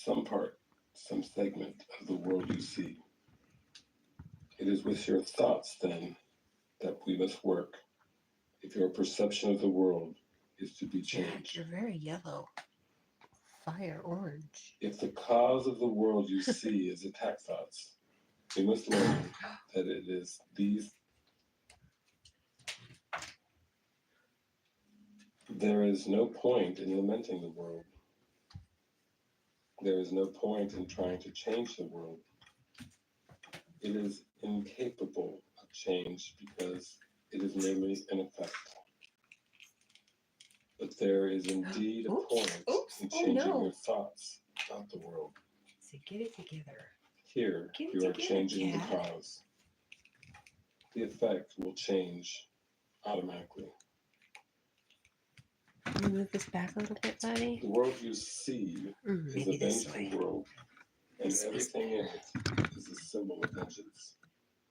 some part, some segment of the world you see. It is with your thoughts, then, that we must work if your perception of the world is to be Jack, changed. you're very yellow. Fire orange. If the cause of the world you see is attack thoughts, you must learn that it is these. There is no point in lamenting the world. There is no point in trying to change the world. It is incapable of change because it is merely an effect. But there is indeed a point in Oh changing no. your thoughts about the world. So get it together. Here, Get it you are together, changing the Cat. cause. The effect will change automatically. Can you move this back a little bit, buddy? The world you see is a Maybe this way. vengeful world, and This way's everything in better. it is a symbol of vengeance.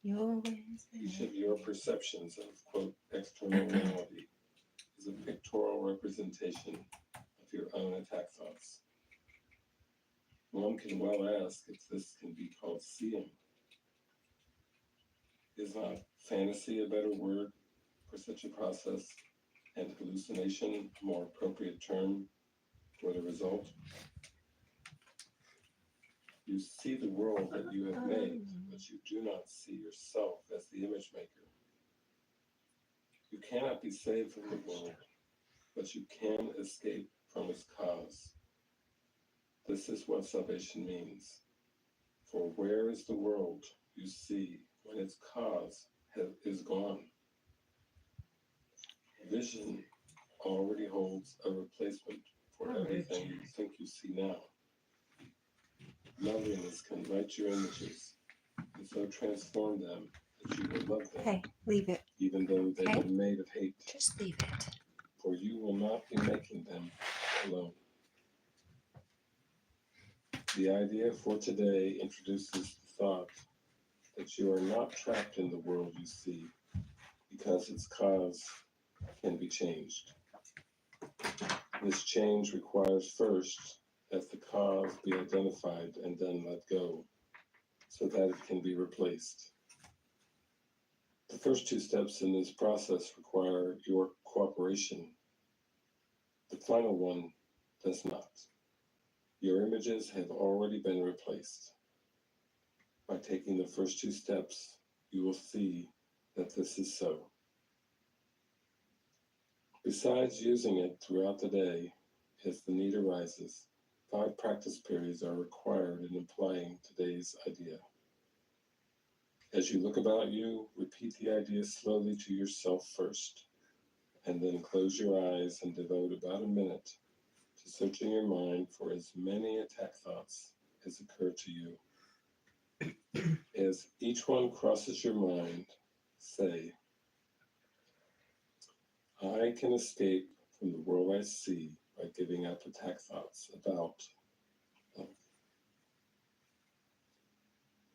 Your ways Each are of your perceptions of, quote, external reality is a pictorial representation of your own attack thoughts. One can well ask if this can be called seeing. Is not fantasy a better word for such a process, and hallucination a more appropriate term for the result? You see the world that you have made, but you do not see yourself as the image maker. You cannot be saved from the world, but you can escape from its cause. This is what salvation means. For where is the world you see when its cause is gone? Vision already holds a replacement for everything you think you see now. Loveliness can write your images and so transform them that you will love them, Hey, leave it. even though they Okay. are made of hate. Just leave it. For you will not be making them alone. The idea for today introduces the thought that you are not trapped in the world you see because its cause can be changed. This change requires first that the cause be identified and then let go so that it can be replaced. The first two steps in this process require your cooperation. The final one does not. Your images have already been replaced. By taking the first two steps, you will see that this is so. Besides using it throughout the day, as the need arises, 5 practice periods are required in applying today's idea. As you look about you, repeat the idea slowly to yourself first, and then close your eyes and devote about a minute to searching your mind for as many attack thoughts as occur to you. As each one crosses your mind, say, I can escape from the world I see by giving up attack thoughts about them.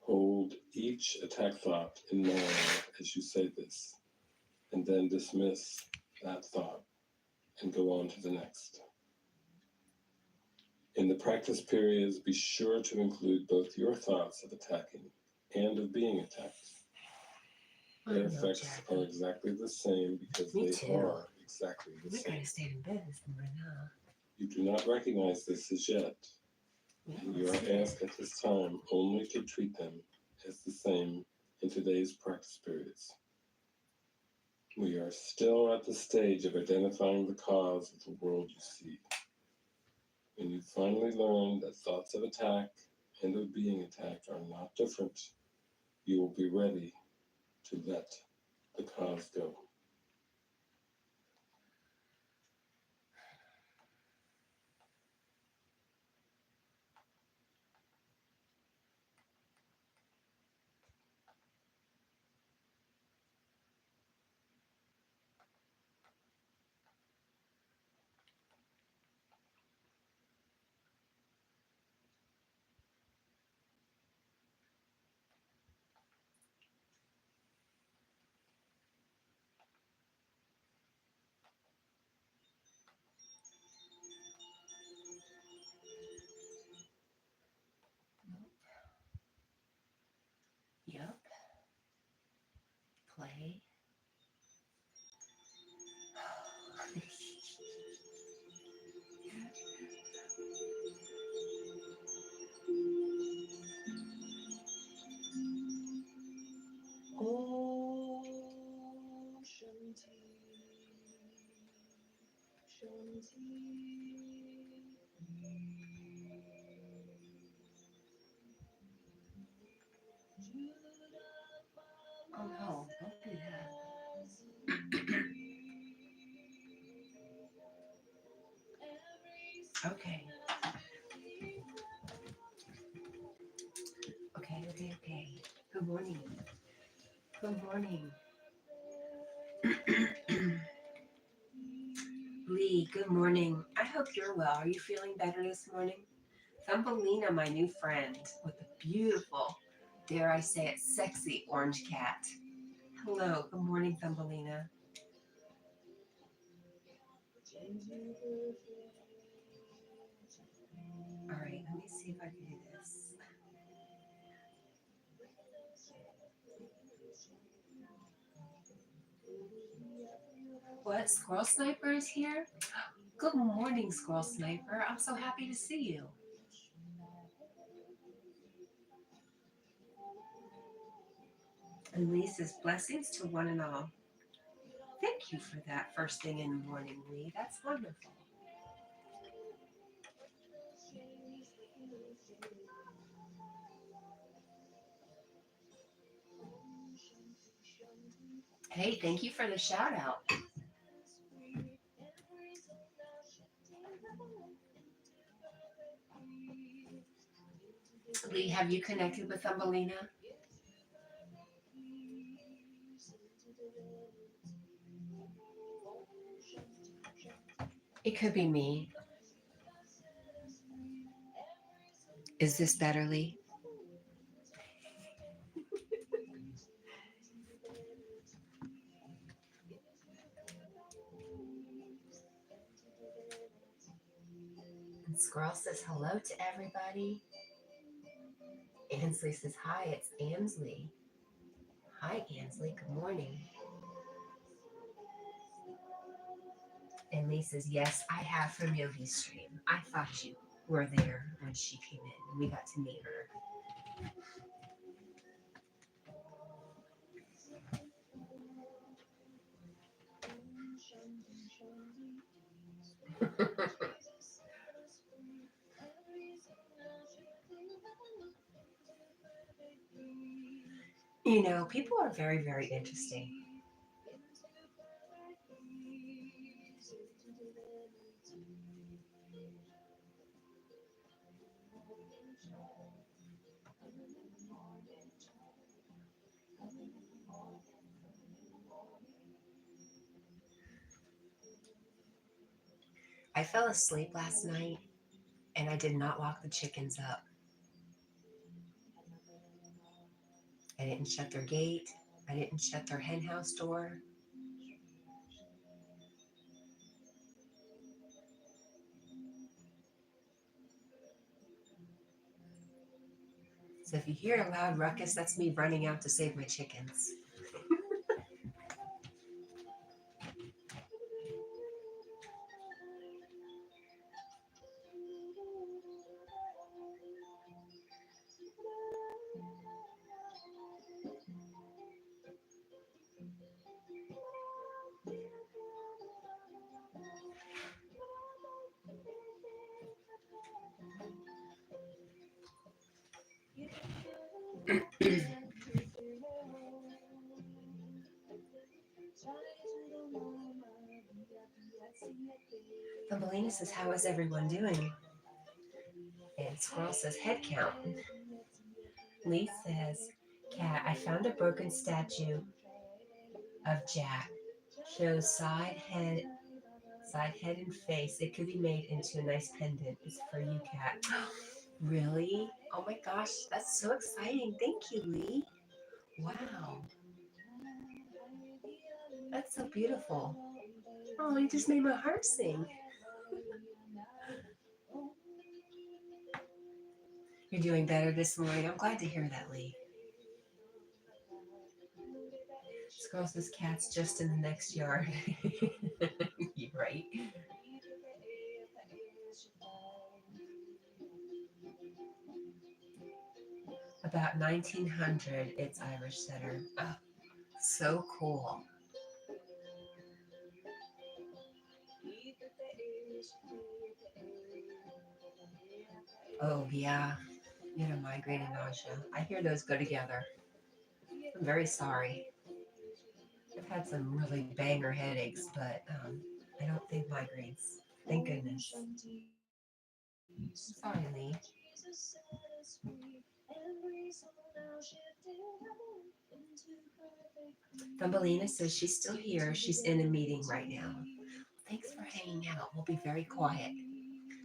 Hold each attack thought in mind as you say this, and then dismiss that thought and go on to the next. In the practice periods, be sure to include both your thoughts of attacking and of being attacked. Their effects are exactly the same because Me they too. are exactly the We same. gotta stay in bed this morning, huh? You do not recognize this as yet, and you are asked at this time only to treat them as the same in today's practice periods. We are still at the stage of identifying the cause of the world you see. When you finally learn that thoughts of attack and of being attacked are not different, you will be ready to let the cause go. do that. Okay. Okay. Good morning. Good morning. Lee, good morning. I hope you're well. Are you feeling better this morning? Thumbelina, my new friend, with the beautiful, dare I say it, sexy orange cat. Hello, good morning, Thumbelina. All right, let me see if I can do this. What? Squirrel Sniper is here? Good morning, Squirrel Sniper. I'm so happy to see you. And Lee says, blessings to one and all. Thank you for that first thing in the morning, Lee. That's wonderful. Hey, thank you for the shout out. Lee, have you connected with Thumbelina? It could be me. Is this better, Lee? And Squirrel says hello to everybody. Ansley says hi, it's Ansley. Hi, Ansley. Good morning. And Lee says, yes, I have from Yogi's stream. I thought you were there when she came in. We got to meet her. You know, people are very, very interesting. I fell asleep last night and I did not lock the chickens up. I didn't shut their gate. I didn't shut their hen house door. So if you hear a loud ruckus, that's me running out to save my chickens. Thumbelina says, how is everyone doing? And Squirrel says, head count. Lee says, Cat, I found a broken statue of Jack. Shows side, head, and face. It could be made into a nice pendant. It's for you, Cat. Really? Oh my gosh, that's so exciting. Thank you, Lee. Wow. That's so beautiful. Oh, you just made my heart sing. You're doing better this morning. I'm glad to hear that, Lee. Squirrel says cat's just in the next yard. You're right. About 1900, it's Irish setter. Oh, so cool. Oh, yeah. You had a migraine and nausea. I hear those go together. I'm very sorry. I've had some really banger headaches, but I don't think migraines. Thank goodness. Sorry, Lee. Thumbelina says she's still here. She's in a meeting right now. Thanks for hanging out. We'll be very quiet.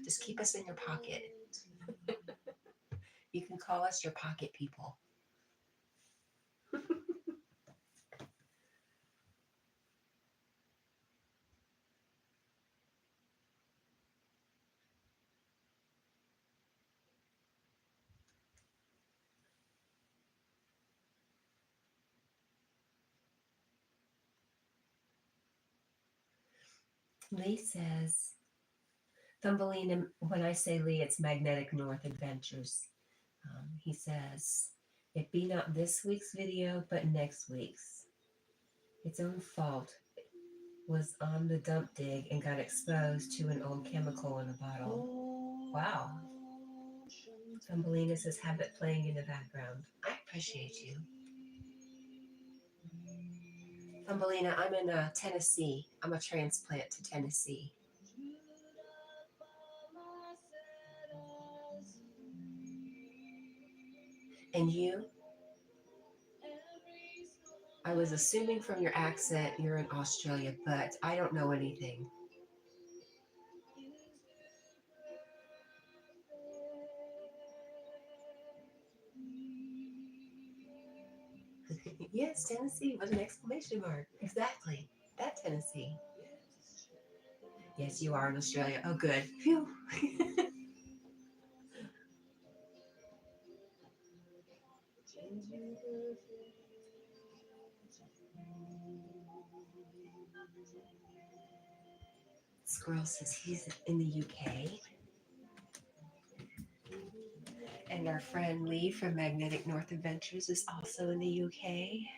Just keep us in your pocket. You can call us your pocket people. Lee says, Thumbelina, when I say Lee, it's Magnetic North Adventures. He says, it be not this week's video, but next week's. Its own fault. Was on the dump dig and got exposed to an old chemical in a bottle. Wow. Thumbelina says, have it playing in the background. I appreciate you. Thumbelina, I'm in Tennessee. I'm a transplant to Tennessee. And you? I was assuming from your accent you're in Australia, but I don't know anything. Yes, Tennessee with an exclamation mark. Exactly. That Tennessee. Yes, you are in Australia. Oh, good. Phew. Squirrel says he's in the UK. And our friend Lee from Magnetic North Adventures is also in the UK.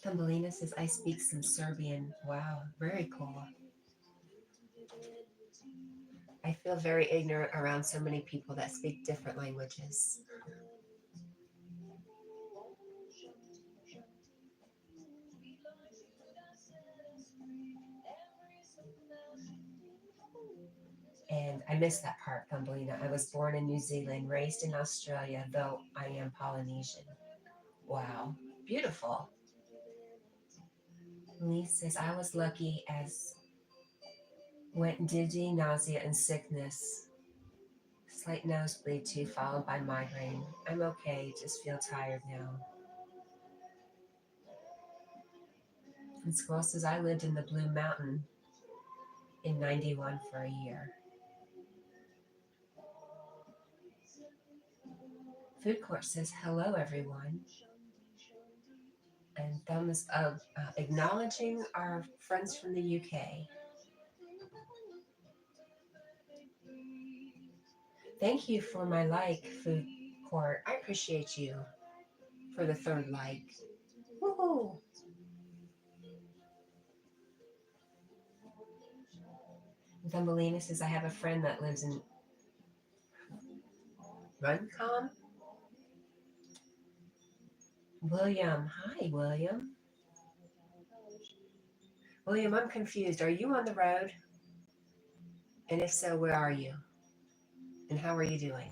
Thumbelina says, I speak some Serbian. Wow, very cool. I feel very ignorant around so many people that speak different languages. And I missed that part, Thumbelina. I was born in New Zealand, raised in Australia, though I am Polynesian. Wow, beautiful. Lee says, I was lucky as went dizzy, nausea, and sickness. Slight nosebleed too, followed by migraine. I'm okay, just feel tired now. And Squirrel says, I lived in the Blue Mountain in 91 for a year. Food Court says, hello, everyone. And thumbs up, acknowledging our friends from the UK. Thank you for my like, Food Court. I appreciate you for the third like. Woohoo! Thumbelina says, I have a friend that lives in Runcombe. William. Hi, William. William, I'm confused. Are you on the road? And if so, where are you? And how are you doing?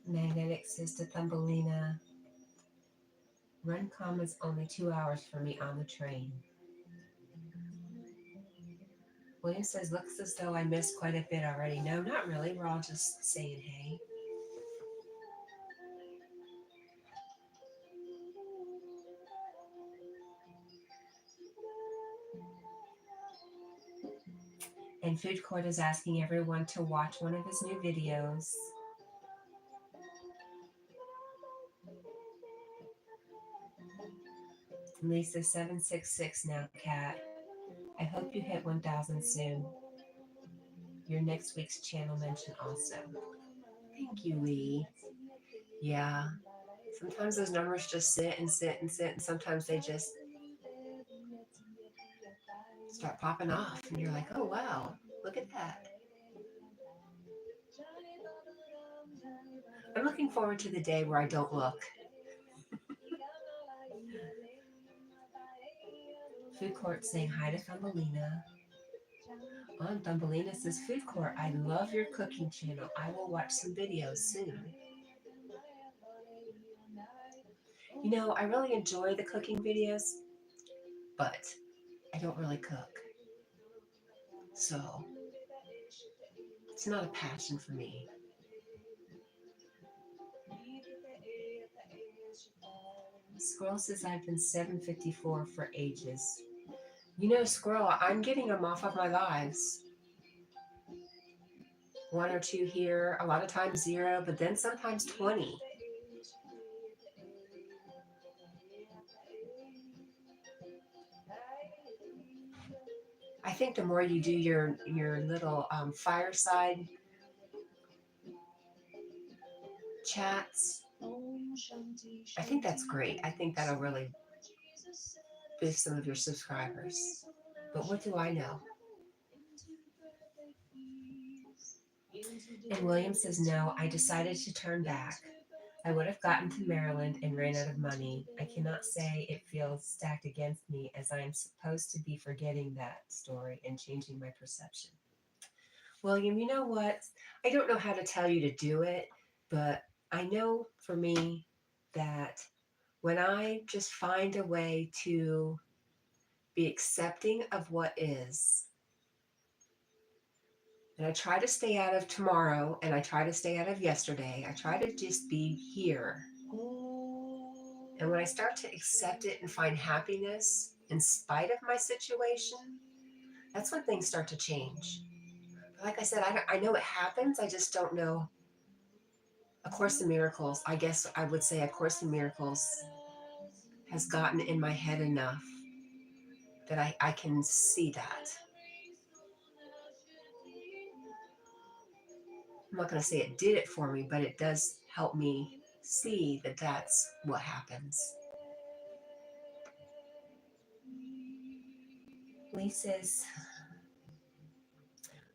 Magnetic says to Thumbelina, Runcombe is only 2 hours for me on the train. William says, looks as though I missed quite a bit already. No, not really. We're all just saying hey. And Food Court is asking everyone to watch one of his new videos. Lisa 766 now, Cat. I hope you hit 1,000 soon. Your next week's channel mention also. Thank you, Lee. Yeah. Sometimes those numbers just sit and sit and sit, and sometimes they just start popping off, and you're like, oh, wow, look at that. I'm looking forward to the day where I don't look. Food Court saying hi to Thumbelina. On Thumbelina says, Food Court, I love your cooking channel. I will watch some videos soon. You know, I really enjoy the cooking videos, but I don't really cook. So it's not a passion for me. Squirrel says I've been 754 for ages. You know, Squirrel, I'm getting them off of my lives. 1 or 2 here, a lot of times 0, but then sometimes 20. I think the more you do your little fireside chats, I think that's great. I think that'll really boost some of your subscribers. But what do I know? And William says, no, I decided to turn back. I would have gotten to Maryland and ran out of money. I cannot say it feels stacked against me, as I am supposed to be forgetting that story and changing my perception. William, you know what? I don't know how to tell you to do it, but I know for me that when I just find a way to be accepting of what is, and I try to stay out of tomorrow, and I try to stay out of yesterday, I try to just be here. And when I start to accept it and find happiness in spite of my situation, that's when things start to change. But like I said, I know it happens. I just don't know. A Course in Miracles, I guess I would say A Course in Miracles has gotten in my head enough that I can see that. I'm not going to say it did it for me, but it does help me see that that's what happens. Lee says,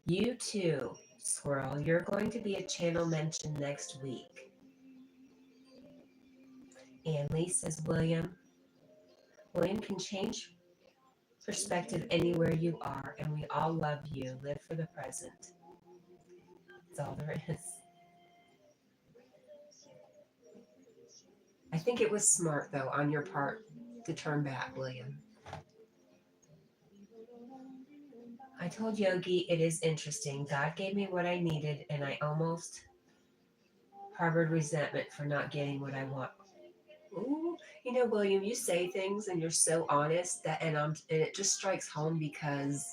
you too, Squirrel, you're going to be a channel mention next week. And Lee says, William can change perspective anywhere you are, and we all love you. Live for the present. That's all there is. I think it was smart, though, on your part to turn back, William. I told Yogi it is interesting. God gave me what I needed, and I almost harbored resentment for not getting what I want. Ooh, you know, William, you say things and you're so honest that, and it just strikes home, because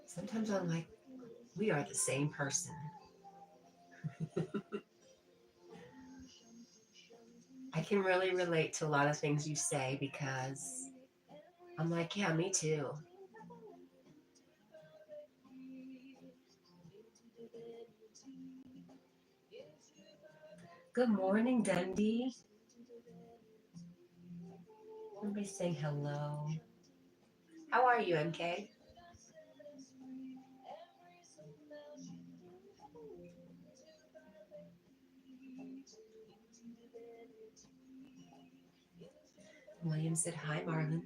sometimes I'm like, we are the same person. I can really relate to a lot of things you say, because I'm like, yeah, me too. Good morning, Dundee. Everybody's saying hello. How are you, MK? William said, hi, Marlon.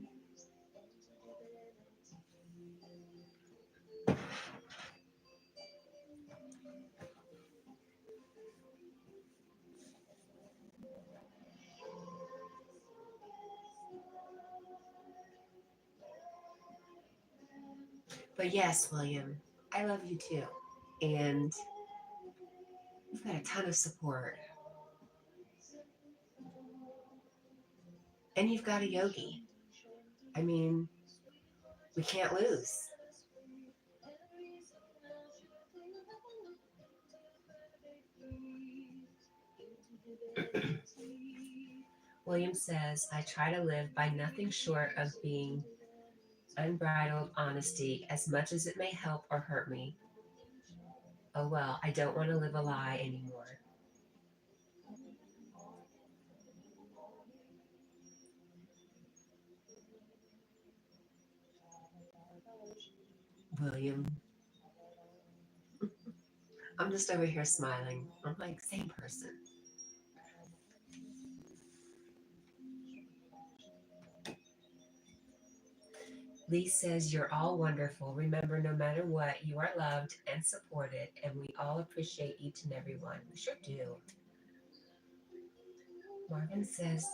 But yes, William, I love you too. And you've got a ton of support. And you've got a Yogi. I mean, we can't lose. William says, I try to live by nothing short of being unbridled honesty as much as it may help or hurt me. Oh well, I don't want to live a lie anymore. William, I'm just over here smiling. I'm like, same person. Lee says, you're all wonderful. Remember, no matter what, you are loved and supported, and we all appreciate each and every one. We sure do. Marvin says,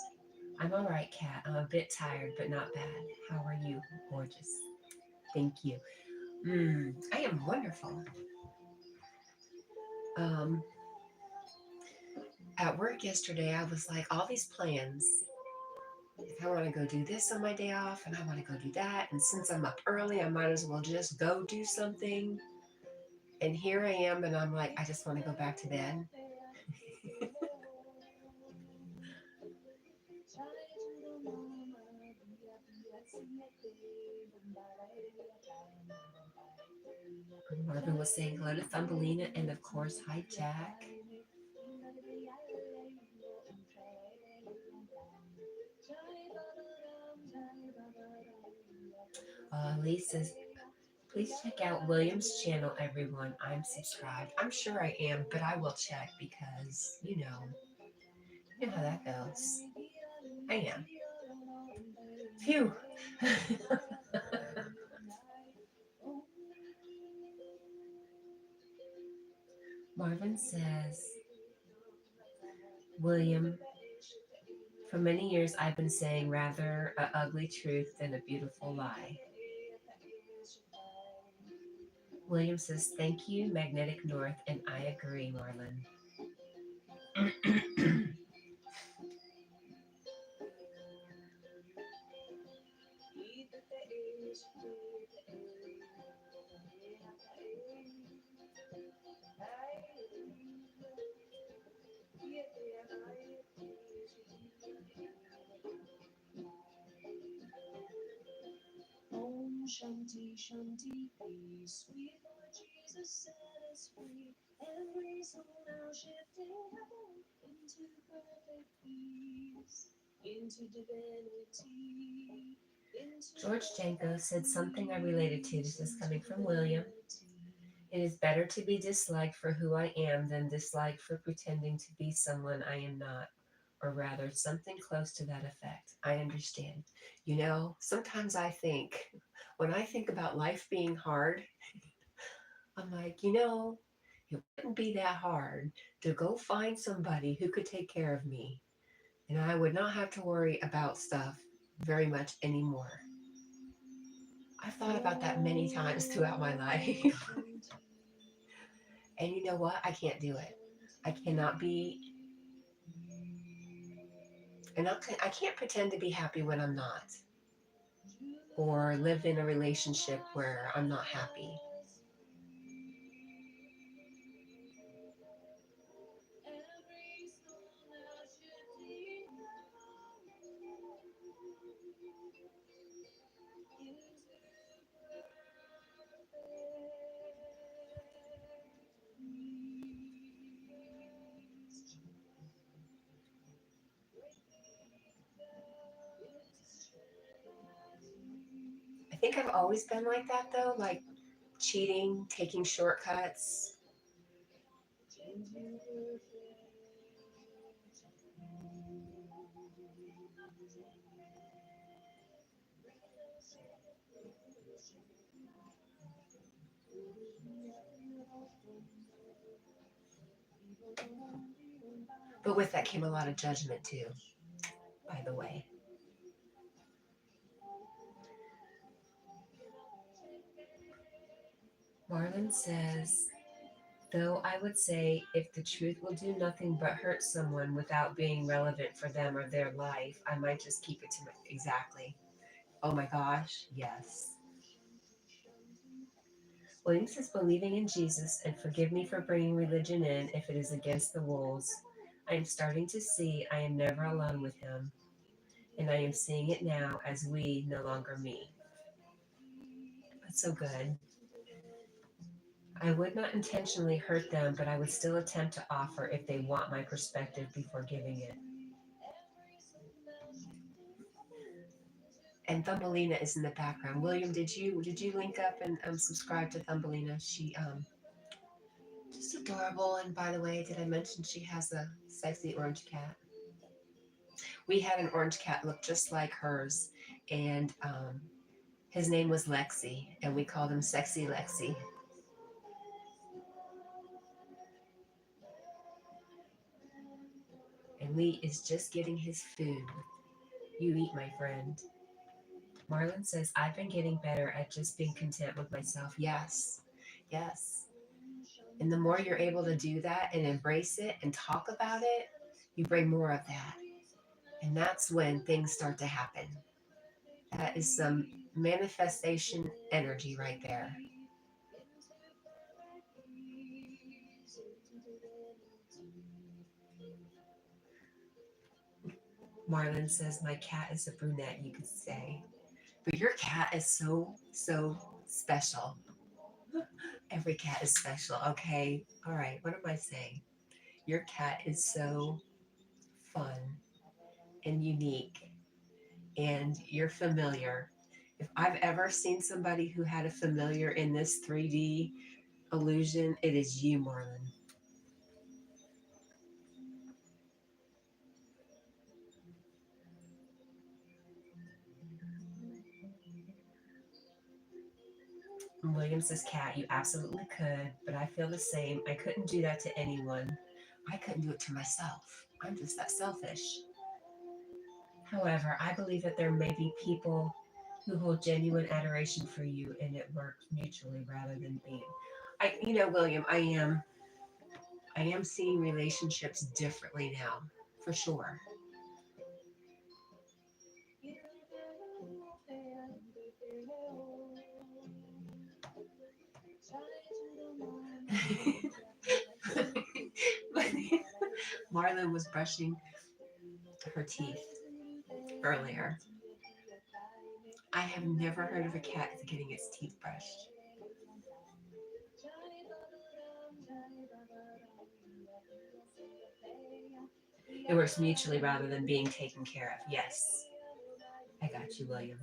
I'm all right, Kat. I'm a bit tired, but not bad. How are you? Gorgeous. Thank you. I am wonderful. Um, at work yesterday, I was like, all these plans. If I want to go do this on my day off, and I want to go do that, and since I'm up early, I might as well just go do something. And here I am, and I'm like, I just want to go back to bed. Marvin was saying hello to Thumbelina, and of course, hi, Jack. Lee says, please check out William's channel, everyone. I'm subscribed. I'm sure I am, but I will check because, you know how that goes. I am. Phew. Marvin says, William, for many years I've been saying rather a ugly truth than a beautiful lie. William says, thank you, Magnetic North, and I agree, Marlon. Om Shanti Shanti Peace. Sweet Lord Jesus set us free. Every soul now shifting heaven into perfect peace, into divinity. George Janko said something I related to. This is coming from William. It is better to be disliked for who I am than disliked for pretending to be someone I am not, or rather, something close to that effect. I understand. Sometimes when I think about life being hard, I'm like, it wouldn't be that hard to go find somebody who could take care of me, and I would not have to worry about stuff very much anymore. I've thought about that many times throughout my life. And you know what? I can't do it. I cannot be, and I can't pretend to be happy when I'm not, or live in a relationship where I'm not happy. I think I've always been like that though, like cheating, taking shortcuts. But with that came a lot of judgment too, by the way. Marlon says, though I would say if the truth will do nothing but hurt someone without being relevant for them or their life, I might just keep it to my. Exactly. Oh my gosh, yes. William says, believing in Jesus, and forgive me for bringing religion in if it is against the rules. I am starting to see I am never alone with him, and I am seeing it now as we no longer me. That's so good. I would not intentionally hurt them, but I would still attempt to offer if they want my perspective before giving it. And Thumbelina is in the background. William, did you link up and subscribe to Thumbelina? She just adorable. And by the way, did I mention she has a sexy orange cat? We had an orange cat look just like hers, and his name was Lexi, and we called him Sexy Lexi. And Lee is just getting his food. You eat, my friend. Marlon says, I've been getting better at just being content with myself. Yes, yes. And the more you're able to do that and embrace it and talk about it, you bring more of that. And that's when things start to happen. That is some manifestation energy right there. Marlon says, my cat is a brunette, you could say. But your cat is so, so special. Every cat is special, okay? All right, what am I saying? Your cat is so fun and unique, and you're familiar. If I've ever seen somebody who had a familiar in this 3D illusion, it is you, Marlon. William says, Cat, you absolutely could, but I feel the same. I couldn't do that to anyone. I couldn't do it to myself. I'm just that selfish. However, I believe that there may be people who hold genuine adoration for you and it works mutually rather than being. William, I am seeing relationships differently now, for sure. Marlon was brushing her teeth earlier. I have never heard of a cat getting its teeth brushed. It works mutually rather than being taken care of. Yes, I got you, William.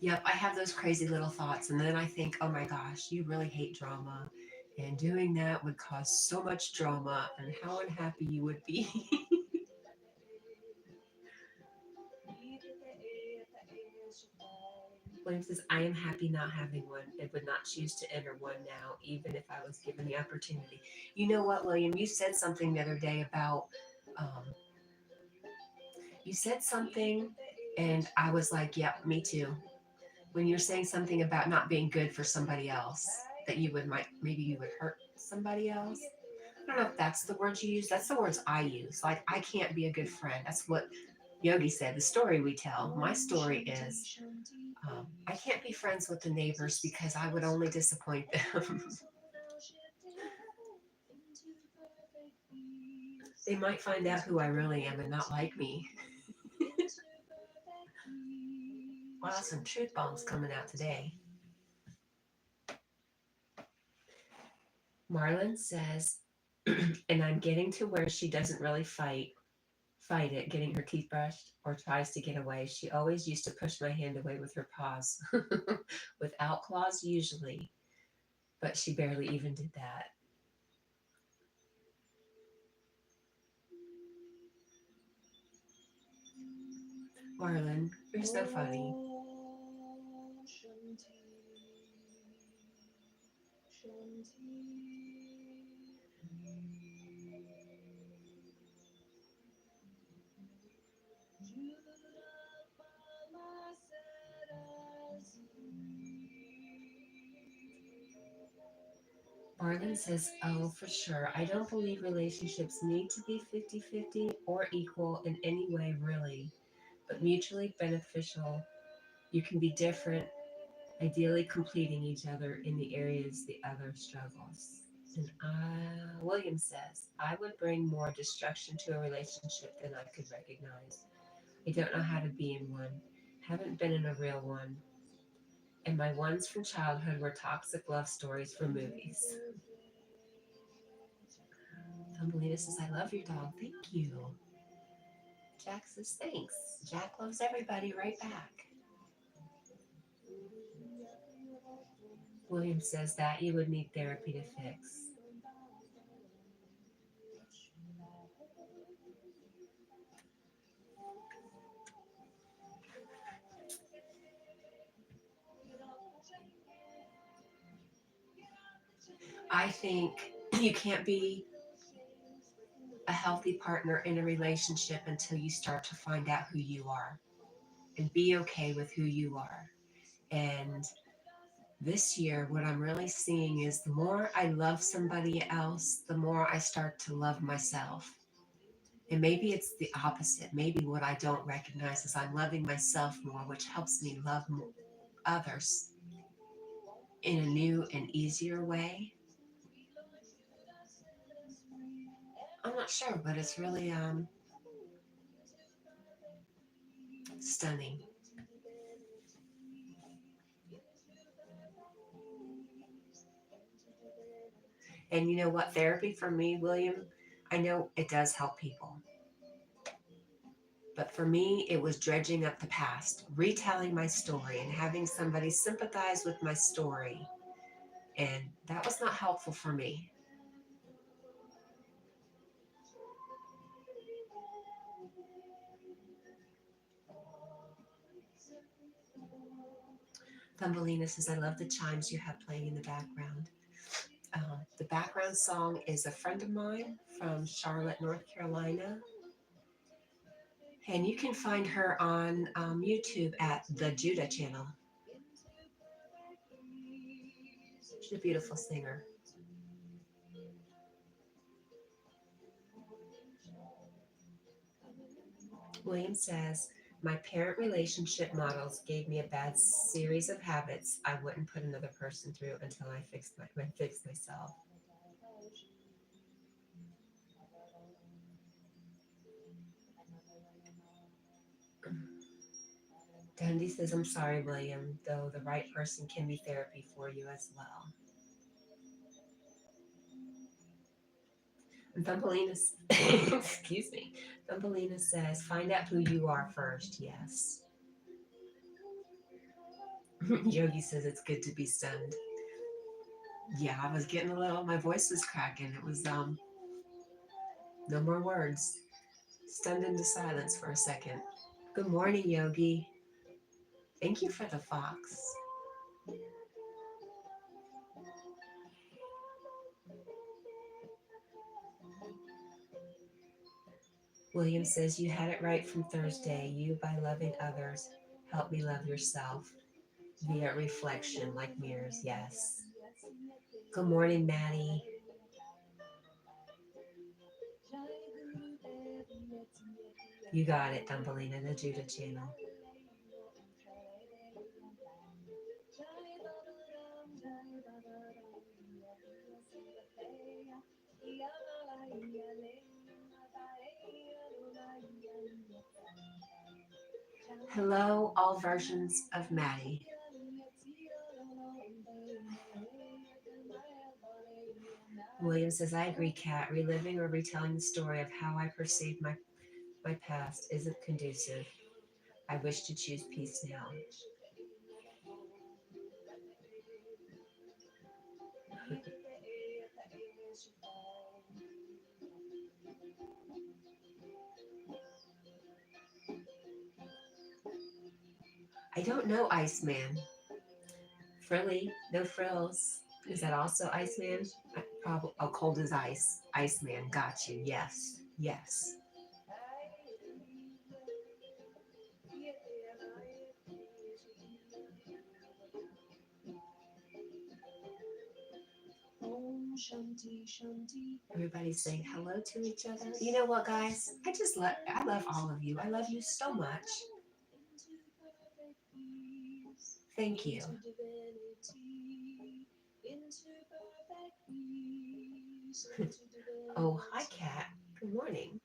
Yep, I have those crazy little thoughts, and then I think, oh my gosh, you really hate drama, and doing that would cause so much drama, and how unhappy you would be. William says, I am happy not having one and would not choose to enter one now, even if I was given the opportunity. You know what, William? You said something the other day about, um, you said something, and I was like, yep, me too. When you're saying something about not being good for somebody else, that maybe you would hurt somebody else. I don't know if that's the words you use. That's the words I use. Like, I can't be a good friend. That's what Yogi said. The story we tell. My story is I can't be friends with the neighbors because I would only disappoint them. They might find out who I really am and not like me. Wow, some truth bombs coming out today. Marlon says, and I'm getting to where she doesn't really fight it, getting her teeth brushed, or tries to get away. She always used to push my hand away with her paws, without claws usually, but she barely even did that. Marlon, you're so funny. Marlon says, oh, for sure. I don't believe relationships need to be 50-50 or equal in any way, really, but mutually beneficial You can be different, ideally completing each other in the areas the other struggles. And William says, I would bring more destruction to a relationship than I could recognize. I don't know how to be in one. Haven't been in a real one. And my ones from childhood were toxic love stories from movies. Thumbelina says, I love your dog. Thank you. Jack says, thanks. Jack loves everybody right back. William says that you would need therapy to fix. I think you can't be a healthy partner in a relationship until you start to find out who you are and be okay with who you are. And this year, what I'm really seeing is the more I love somebody else, the more I start to love myself. And maybe it's the opposite. Maybe what I don't recognize is I'm loving myself more, which helps me love others in a new and easier way. I'm not sure, but it's really stunning. And you know what? Therapy for me, William, I know it does help people. But for me, it was dredging up the past, retelling my story, and having somebody sympathize with my story. And that was not helpful for me. Thumbelina says, I love the chimes you have playing in the background. The background song is a friend of mine from Charlotte, North Carolina. And you can find her on YouTube at the Judah channel. She's a beautiful singer. William says, my parent relationship models gave me a bad series of habits I wouldn't put another person through until I fixed myself. Dundee says, I'm sorry, William, though the right person can be therapy for you as well. And Thumbelina, excuse me, Thumbelina says, find out who you are first, yes. Yogi says, it's good to be stunned. Yeah, I was getting a little, my voice was cracking. It was, no more words. Stunned into silence for a second. Good morning, Yogi. Thank you for the fox. William says, you had it right from Thursday. You, by loving others, help me love yourself. Via reflection, like mirrors, yes. Good morning, Maddie. You got it, Thumbelina, the Judah channel. Hello, all versions of Maddie. William says, I agree, Kat. Reliving or retelling the story of how I perceived my past isn't conducive. I wish to choose peace now. I don't know, Iceman. Frilly, no frills. Is that also Iceman? Probably. Oh, cold as ice. Iceman, got you. Yes, yes. Everybody's saying hello to each other. You know what, guys? I love all of you. I love you so much. Thank you. into divinity, into perfect peace, into divinity. Oh, hi, Cat. Good morning.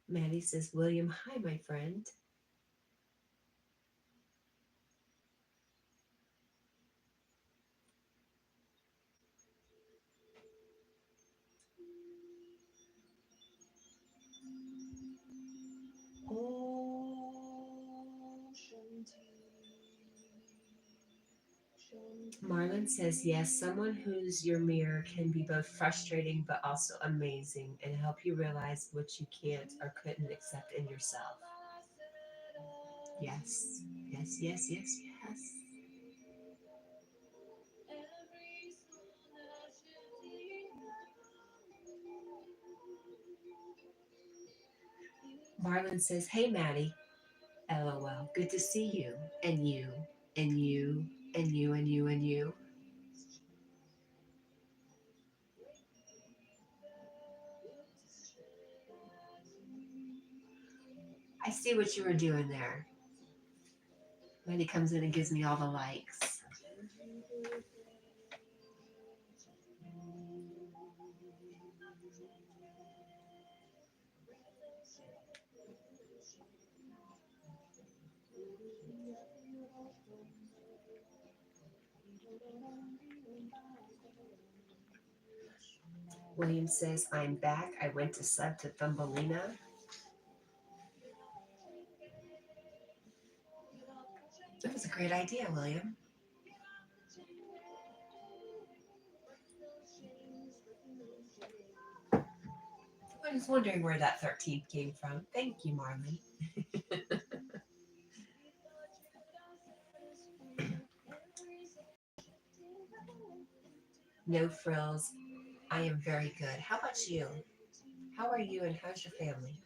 Maddie says, William, hi, my friend. Om Shanti. Marlon says, yes, someone who's your mirror can be both frustrating but also amazing and help you realize what you can't or couldn't accept in yourself. Yes, yes, yes, yes, yes. Every soul now shifting Marlon says, hey, Maddie. LOL. Good to see you. And you. And you. And you. And you. And you. I see what you were doing there. Maddie comes in and gives me all the likes. William says, I'm back. I went to sub to Thumbelina. That was a great idea, William. I was wondering where that 13th came from. Thank you, Marlon. No frills. I am very good. How about you? How are you and how's your family?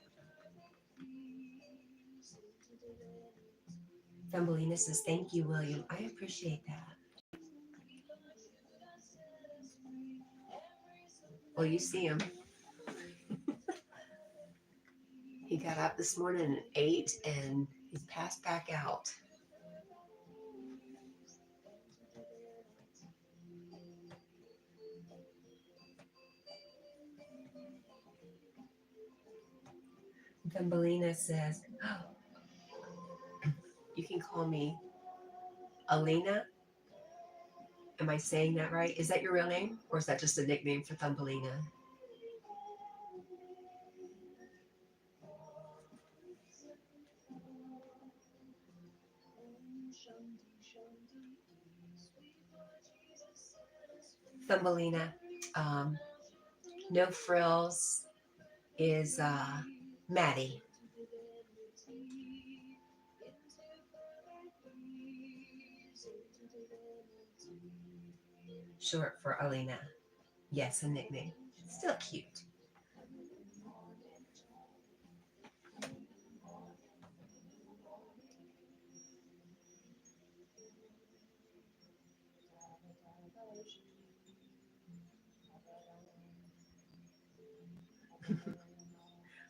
Thumbelina says, thank you, William. I appreciate that. Well, you see him. He got up this morning at 8 and he's passed back out. Thumbelina says, oh, you can call me Alina. Am I saying that right? Is that your real name or is that just a nickname for Thumbelina? Thumbelina, no frills is Maddie. Short for Alina. Yes, a nickname. Still cute.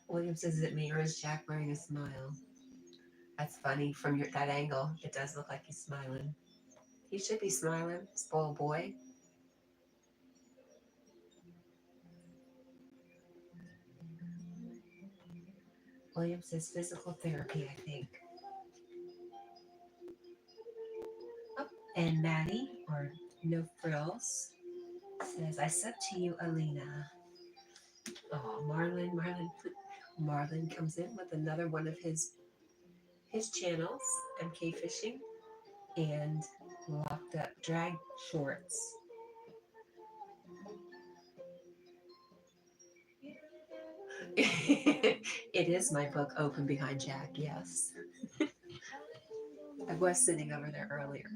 William says, is it me or is Jack wearing a smile? That's funny from that angle. It does look like he's smiling. He should be smiling, spoiled boy. William says physical therapy, I think. Oh, and Maddie, or No Frills, says, I sub to you, Alina. Oh, Marlon comes in with another one of his channels, MK Fishing, and Locked Up Drag Shorts. It is my book, Open Behind Jack, yes. I was sitting over there earlier.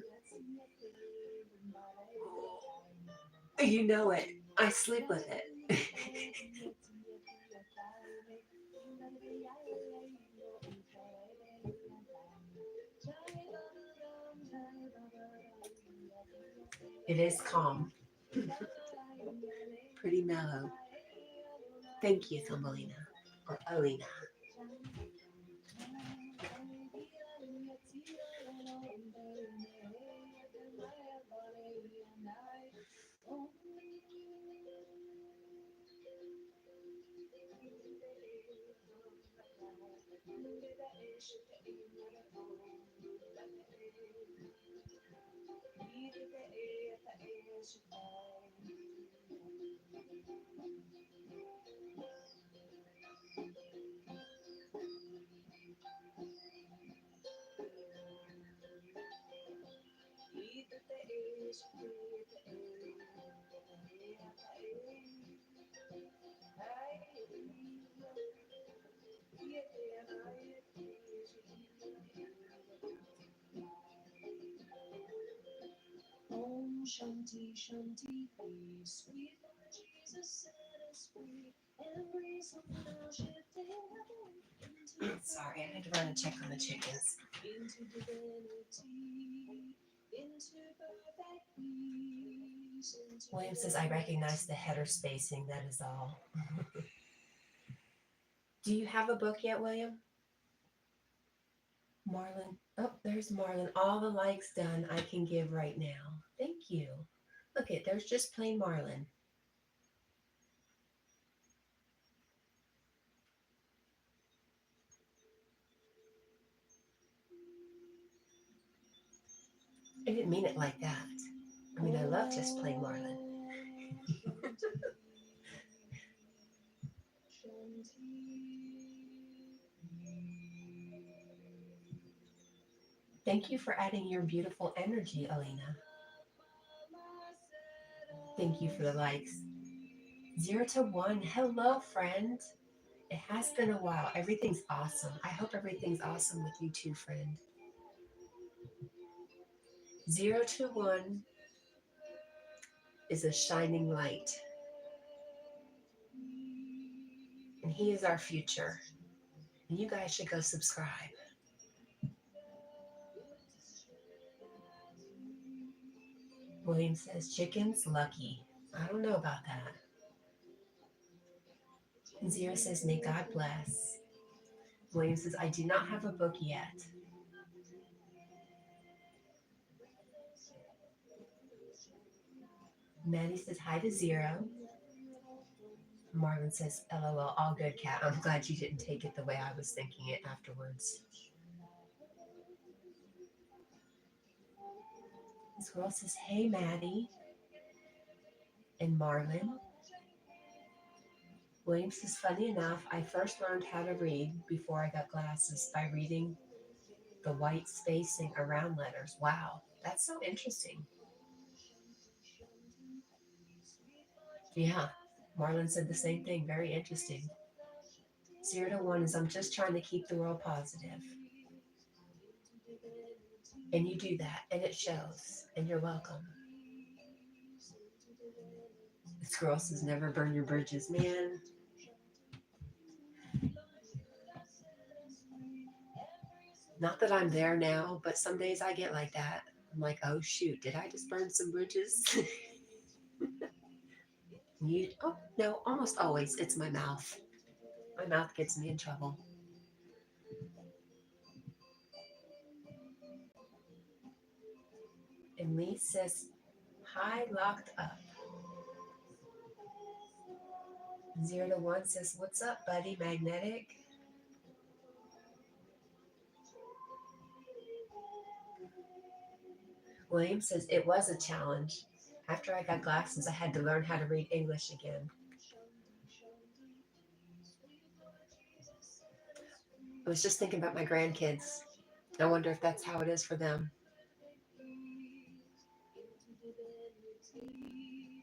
You know it. I sleep with it. It is calm. Pretty mellow. Thank you, Thumbelina. Or Alina. Om Shanti Shanti peace. Sweet Lord Jesus set us free. Every soul now shifting heaven into Sorry, I had to run and check on the chickens. into divinity, into perfect peace. William says, I recognize the header spacing, that is all. Do you have a book yet, William? Marlon. Oh, there's Marlon. All the likes done I can give right now. Thank you. Look it, there's just plain Marlon. I didn't mean it like that. I mean, I love just plain Marlon. Thank you for adding your beautiful energy, Alina. Thank you for the likes. 0 to 1. Hello, friend. It has been a while. Everything's awesome. I hope everything's awesome with you too, friend. 0 to 1 is a shining light. And he is our future. And you guys should go subscribe. William says, chickens, lucky. I don't know about that. And Zero says, may God bless. William says, I do not have a book yet. Maddie says, hi to Zero. Marvin says, LOL, all good, Cat. I'm glad you didn't take it the way I was thinking it afterwards. This girl says, hey, Maddie. And Marlon. William says, funny enough, I first learned how to read before I got glasses by reading the white spacing around letters. Wow, that's so interesting. Yeah, Marlon said the same thing. Very interesting. 0 to 1 is I'm just trying to keep the world positive. And you do that, and it shows, and you're welcome. This girl says, never burn your bridges, man. Not that I'm there now, but some days I get like that. I'm like, oh shoot, did I just burn some bridges? Oh, no, almost always it's my mouth. My mouth gets me in trouble. And Lee says, hi, locked up. 0 to 1 says, what's up, buddy, magnetic? William says, it was a challenge. After I got glasses, I had to learn how to read English again. I was just thinking about my grandkids. I wonder if that's how it is for them.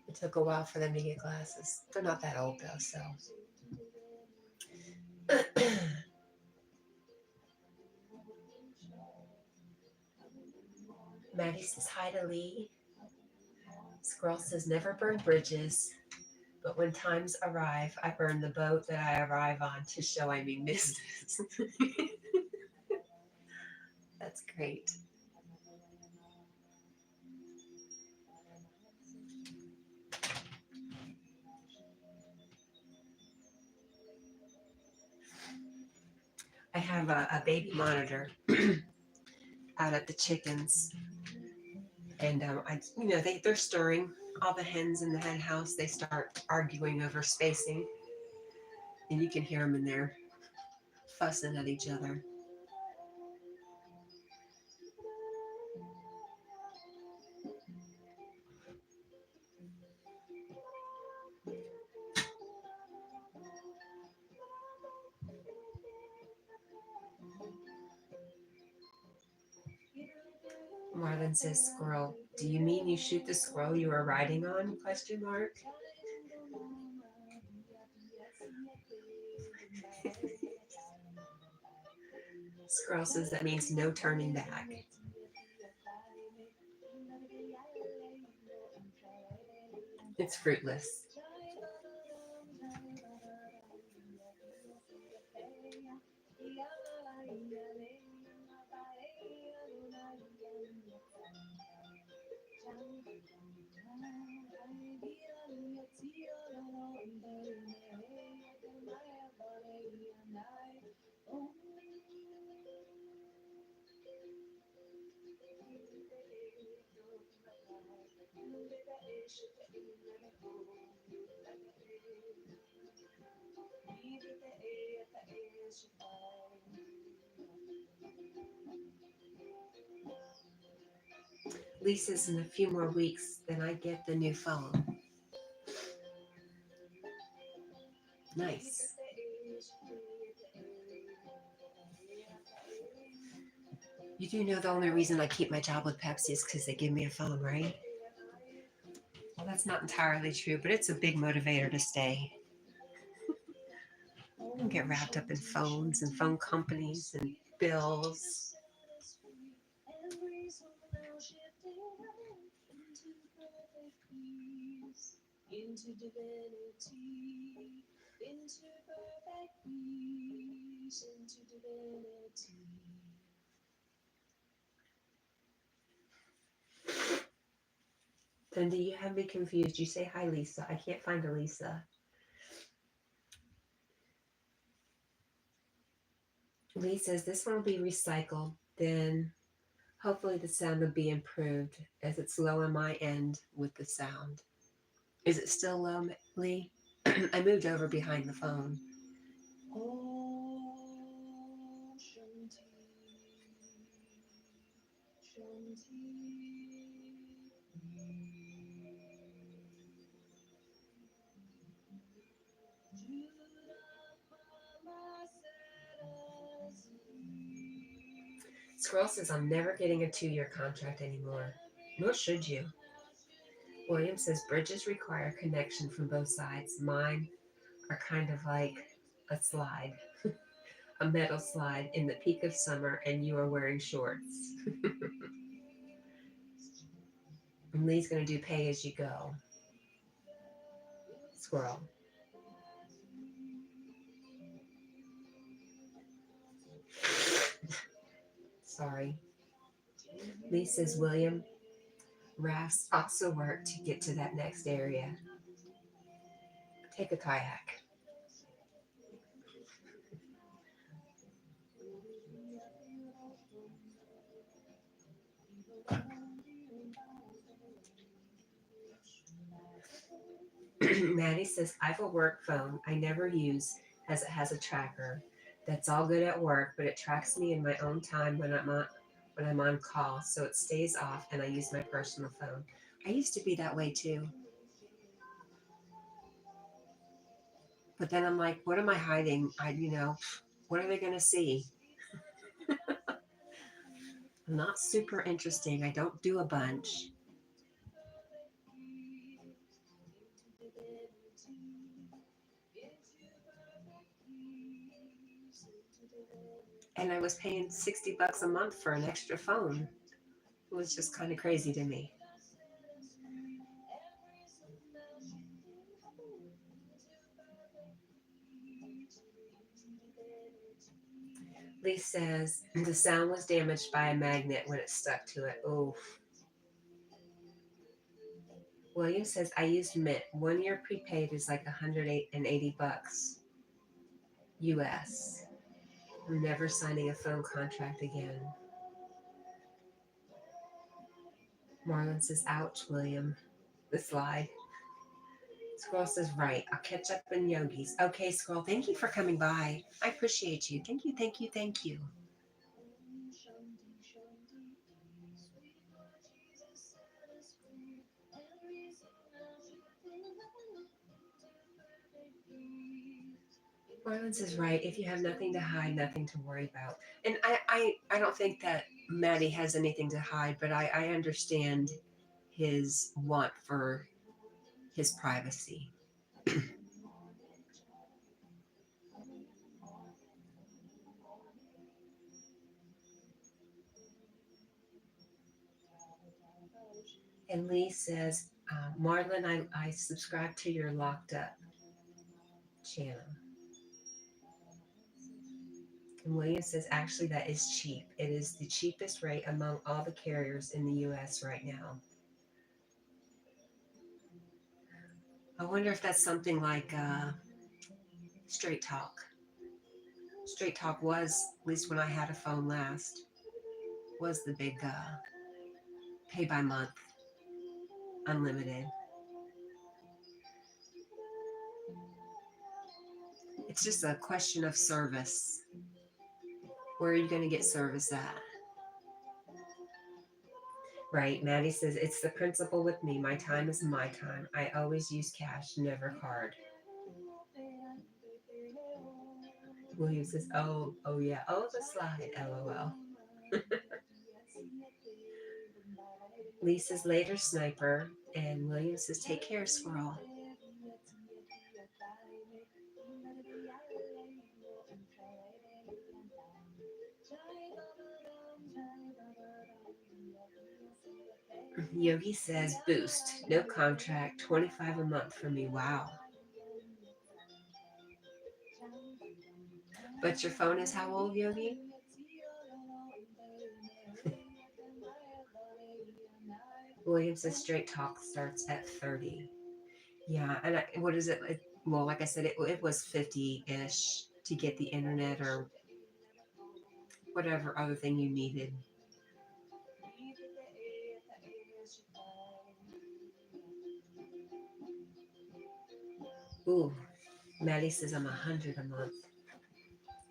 It took a while for them to get glasses. They're not that old though, so. Maddie says hi to Lee. Squirrel says never burn bridges, but when times arrive, I burn the boat that I arrive on to show I mean business. That's great. I have a baby monitor out at the chickens, and they're stirring. All the hens in the hen house, they start arguing over spacing, and you can hear them in there fussing at each other. Marlon says, "Squirrel. Do you mean you shoot the squirrel you were riding on?" Question mark. Squirrel says that means no turning back. It's fruitless. Lee says in a few more weeks, then I get the new phone. Nice. You do know the only reason I keep my job with Pepsi is because they give me a phone, right? Well, that's not entirely true, but it's a big motivator to stay. I don't get wrapped up in phones and phone companies and bills. Into divinity, into perfect peace, into divinity. Cindy, you have me confused. You say hi, Lisa. I can't find a Lisa. Lee says this one will be recycled. Then hopefully the sound will be improved as it's low on my end with the sound. Is it still low, Lee? I moved over behind the phone. Oh, Shanti, Shanti. Squirrel says I'm never getting a 2-year contract anymore. Nor should you. William says bridges require connection from both sides. Mine are kind of like a slide, a metal slide in the peak of summer, and you are wearing shorts. And Lee's going to do pay as you go. Squirrel. Sorry. Lee says, William, rafts also work to get to that next area. Take a kayak. Maddie says, I have a work phone I never use as it has a tracker. That's all good at work, but it tracks me in my own time when I'm on call, so it stays off and I use my personal phone. I used to be that way too. But then I'm like, what am I hiding? What are they going to see? I'm not super interesting. I don't do a bunch. And I was paying $60 a month for an extra phone. It was just kind of crazy to me. Lee says the sound was damaged by a magnet when it stuck to it. Oh. William says I used Mint. 1 year prepaid is like $180 US. I'm never signing a phone contract again. Marlon says, ouch, William. The slide. Squirrel says, right. I'll catch up in Yogi's. Okay, Squirrel, thank you for coming by. I appreciate you. Thank you, thank you, thank you. Marlon says, right. If you have nothing to hide, nothing to worry about. And I don't think that Maddie has anything to hide, but I understand his want for his privacy. And Lee says, Marlon, I subscribe to your Locked Up channel. And William says, actually, that is cheap. It is the cheapest rate among all the carriers in the U.S. right now. I wonder if that's something like Straight Talk. Straight Talk was, at least when I had a phone last, was the big pay by month, unlimited. It's just a question of service. Where are you going to get service at? Right, Maddie says, it's the principle with me. My time is my time. I always use cash, never card. William says, oh yeah, oh, the slide, LOL. Lee says, later, sniper. And William says, take care, squirrel. Yogi says, boost, no contract, $25 a month for me. Wow. But your phone is how old, Yogi? William says, Straight Talk starts at 30. Yeah, and what is it? Well, like I said, it was 50-ish to get the internet or whatever other thing you needed. Ooh, Maddie says I'm 100 a month.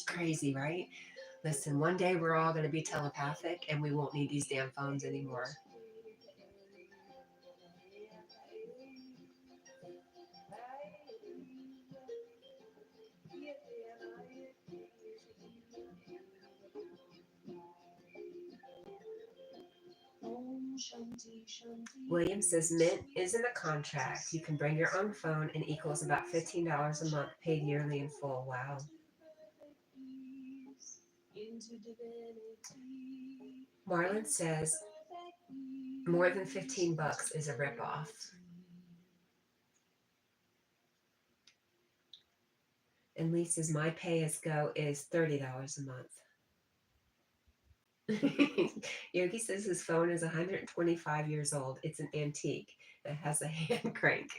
Crazy, right? Listen, one day we're all going to be telepathic and we won't need these damn phones anymore. William says Mint isn't a contract. You can bring your own phone and equals about $15 a month paid yearly in full. Wow. Marlon says more than $15 is a ripoff. And Lee says my pay as go is $30 a month. Yogi says his phone is 125 years old. It's an antique. It has a hand crank.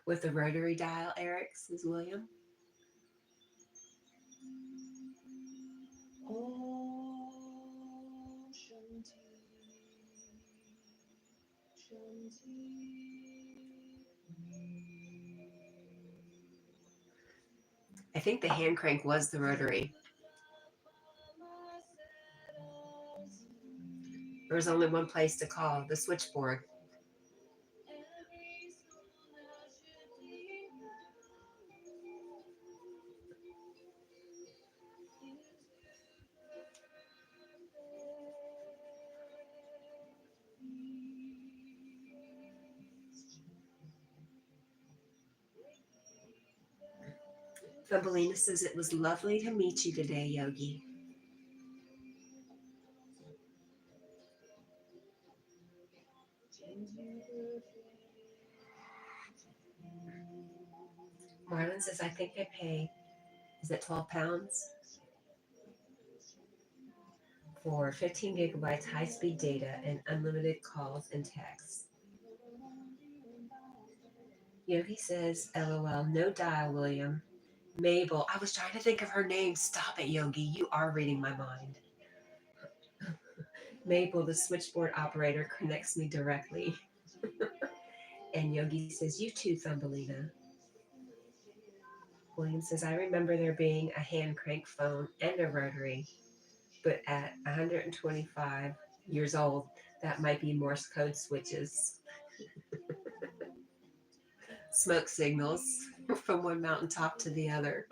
With a rotary dial, Eric, says William. I think the hand crank was the rotary. There was only one place to call, the switchboard. Thumbelina says it was lovely to meet you today, Yogi. Marlon says, I think I pay, is it 12 pounds? For 15 gigabytes high-speed data and unlimited calls and texts. Yogi says, LOL, no dial, William. Mabel, I was trying to think of her name. Stop it, Yogi. You are reading my mind. Mabel, the switchboard operator, connects me directly. And Yogi says, you too, Thumbelina. William says, I remember there being a hand crank phone and a rotary, but at 125 years old, that might be Morse code switches, smoke signals from one mountaintop to the other.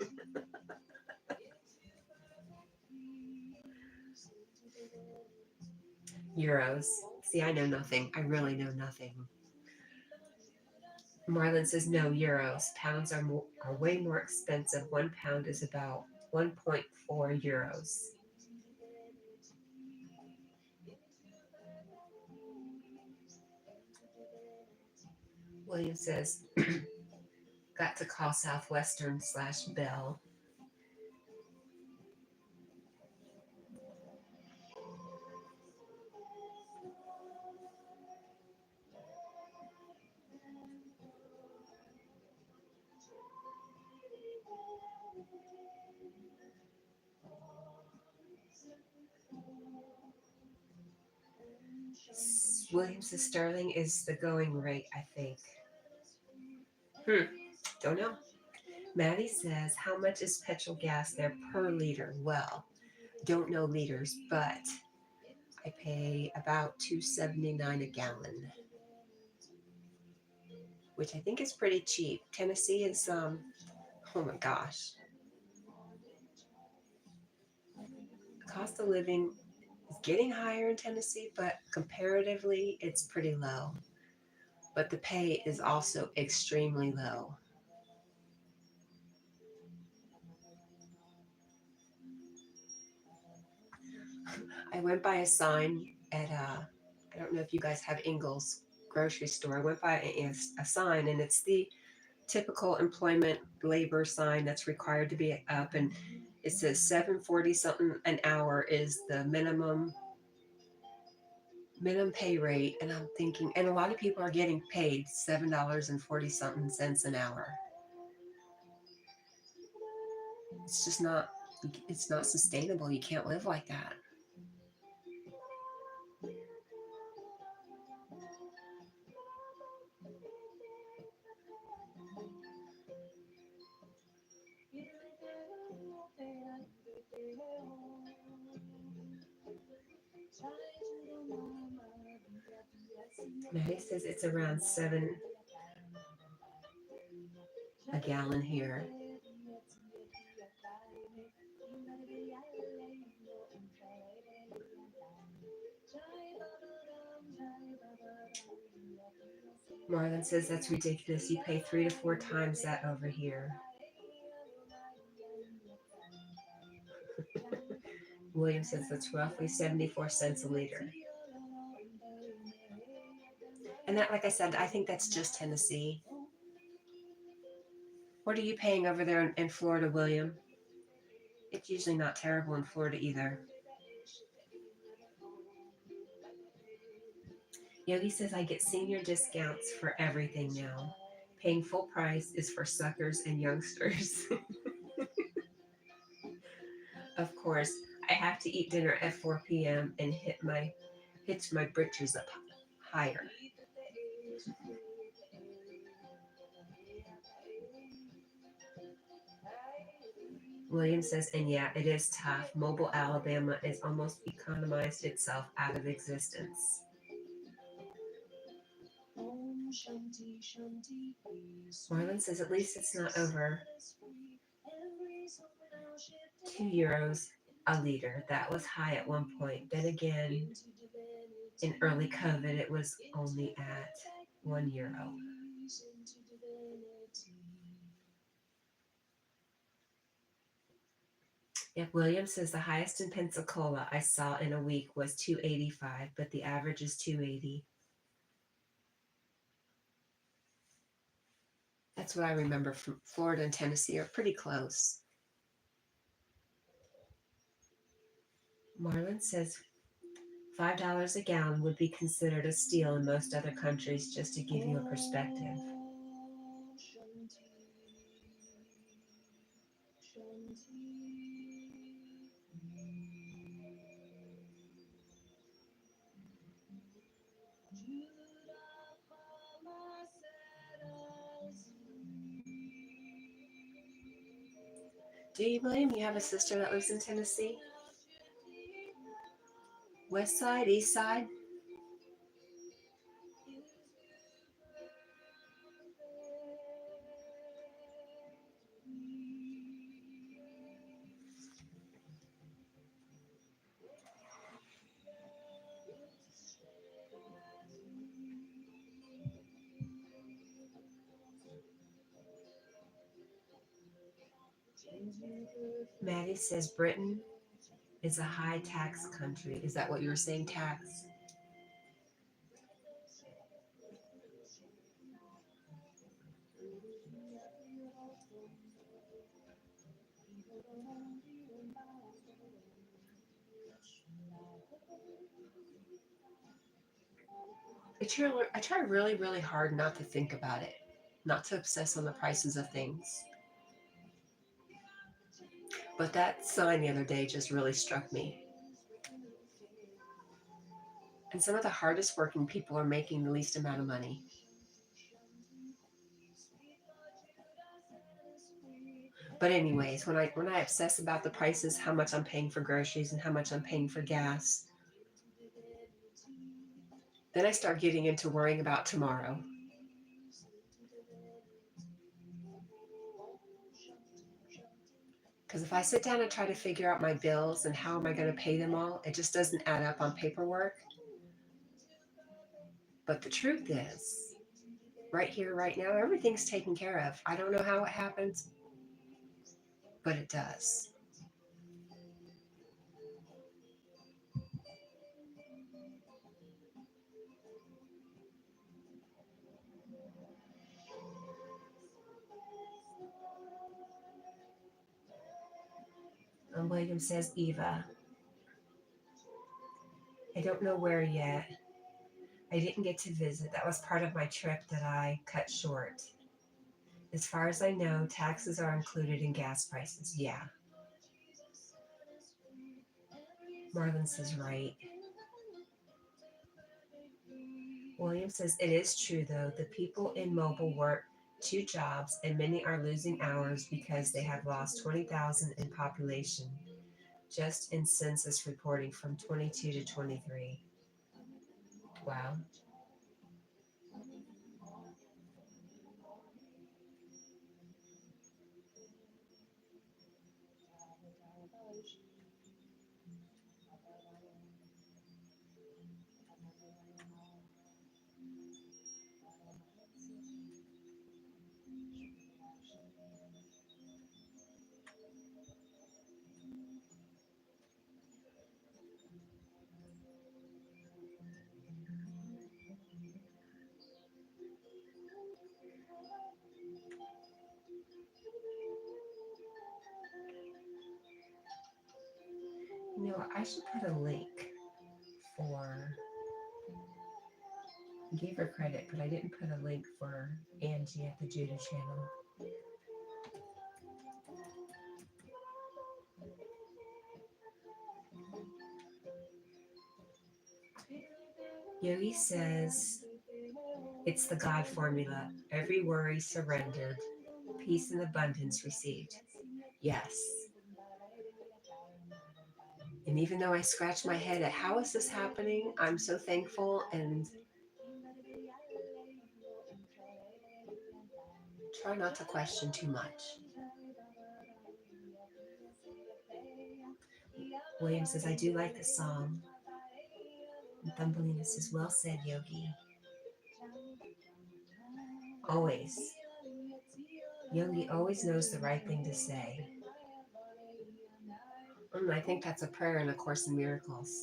Euros. See, I know nothing. I really know nothing. Marlon says, no, euros. Pounds are way more expensive. £1 is about 1.4 euros. William says, got to call Southwestern/Bell. William says sterling is the going rate, I think. Don't know. Maddie says, how much is petrol gas there per liter? Well, don't know liters, but I pay about $2.79 a gallon, which I think is pretty cheap. Tennessee is oh my gosh. Cost of living is getting higher in Tennessee, but comparatively it's pretty low. But the pay is also extremely low. I went by a sign at I don't know if you guys have Ingles grocery store. I went by a sign, and it's the typical employment labor sign that's required to be up, and it says 7.40 something an hour is the minimum pay rate. And I'm thinking, and a lot of people are getting paid $7.40 something cents an hour. It's just not, it's not sustainable. You can't live like that. Maddie says it's around 7 a gallon here. Marlon says that's ridiculous. You pay 3 to 4 times that over here. William says that's roughly 74 cents a liter. And that, like I said, I think that's just Tennessee. What are you paying over there in Florida, William? It's usually not terrible in Florida either. Yogi says I get senior discounts for everything now. Paying full price is for suckers and youngsters. Of course, I have to eat dinner at 4 p.m. and hitch my britches up higher. William says, and yeah, it is tough. Mobile, Alabama is almost economized itself out of existence. Marlon says at least it's not over €2 a liter. That was high at one point. Then again, in early COVID, it was only at €1. Yep, William says the highest in Pensacola I saw in a week was $2.85, but the average is $2.80. That's what I remember from Florida and Tennessee are pretty close. Marlon says $5 a gallon would be considered a steal in most other countries, just to give you a perspective. Do you, William? You have a sister that lives in Tennessee? West side, east side? Maddie says Britain is a high tax country. Is that what you were saying, tax? I try really, really hard not to think about it, not to obsess on the prices of things. But that sign the other day just really struck me. And some of the hardest working people are making the least amount of money. But anyways, when I obsess about the prices, how much I'm paying for groceries and how much I'm paying for gas, then I start getting into worrying about tomorrow. Because if I sit down and try to figure out my bills and how am I going to pay them all, it just doesn't add up on paperwork. But the truth is, right here, right now, everything's taken care of. I don't know how it happens, but it does. And William says, Eva, I don't know where yet. I didn't get to visit. That was part of my trip that I cut short. As far as I know, taxes are included in gas prices. Yeah. Marlon says, right. William says, it is true, though. The people in mobile work 2 jobs, and many are losing hours because they have lost 20,000 in population, just in census reporting from 22 to 23. Wow. You know, I should put a link for, I gave her credit, but I didn't put a link for Anjie at the Judah channel. Yogi says, it's the God formula. Every worry surrendered, peace and abundance received. Yes. And even though I scratch my head at how is this happening, I'm so thankful and try not to question too much. William says, I do like the song. And Thumbelina says, well said, Yogi. Always. Yogi always knows the right thing to say. I think that's a prayer in A Course in Miracles.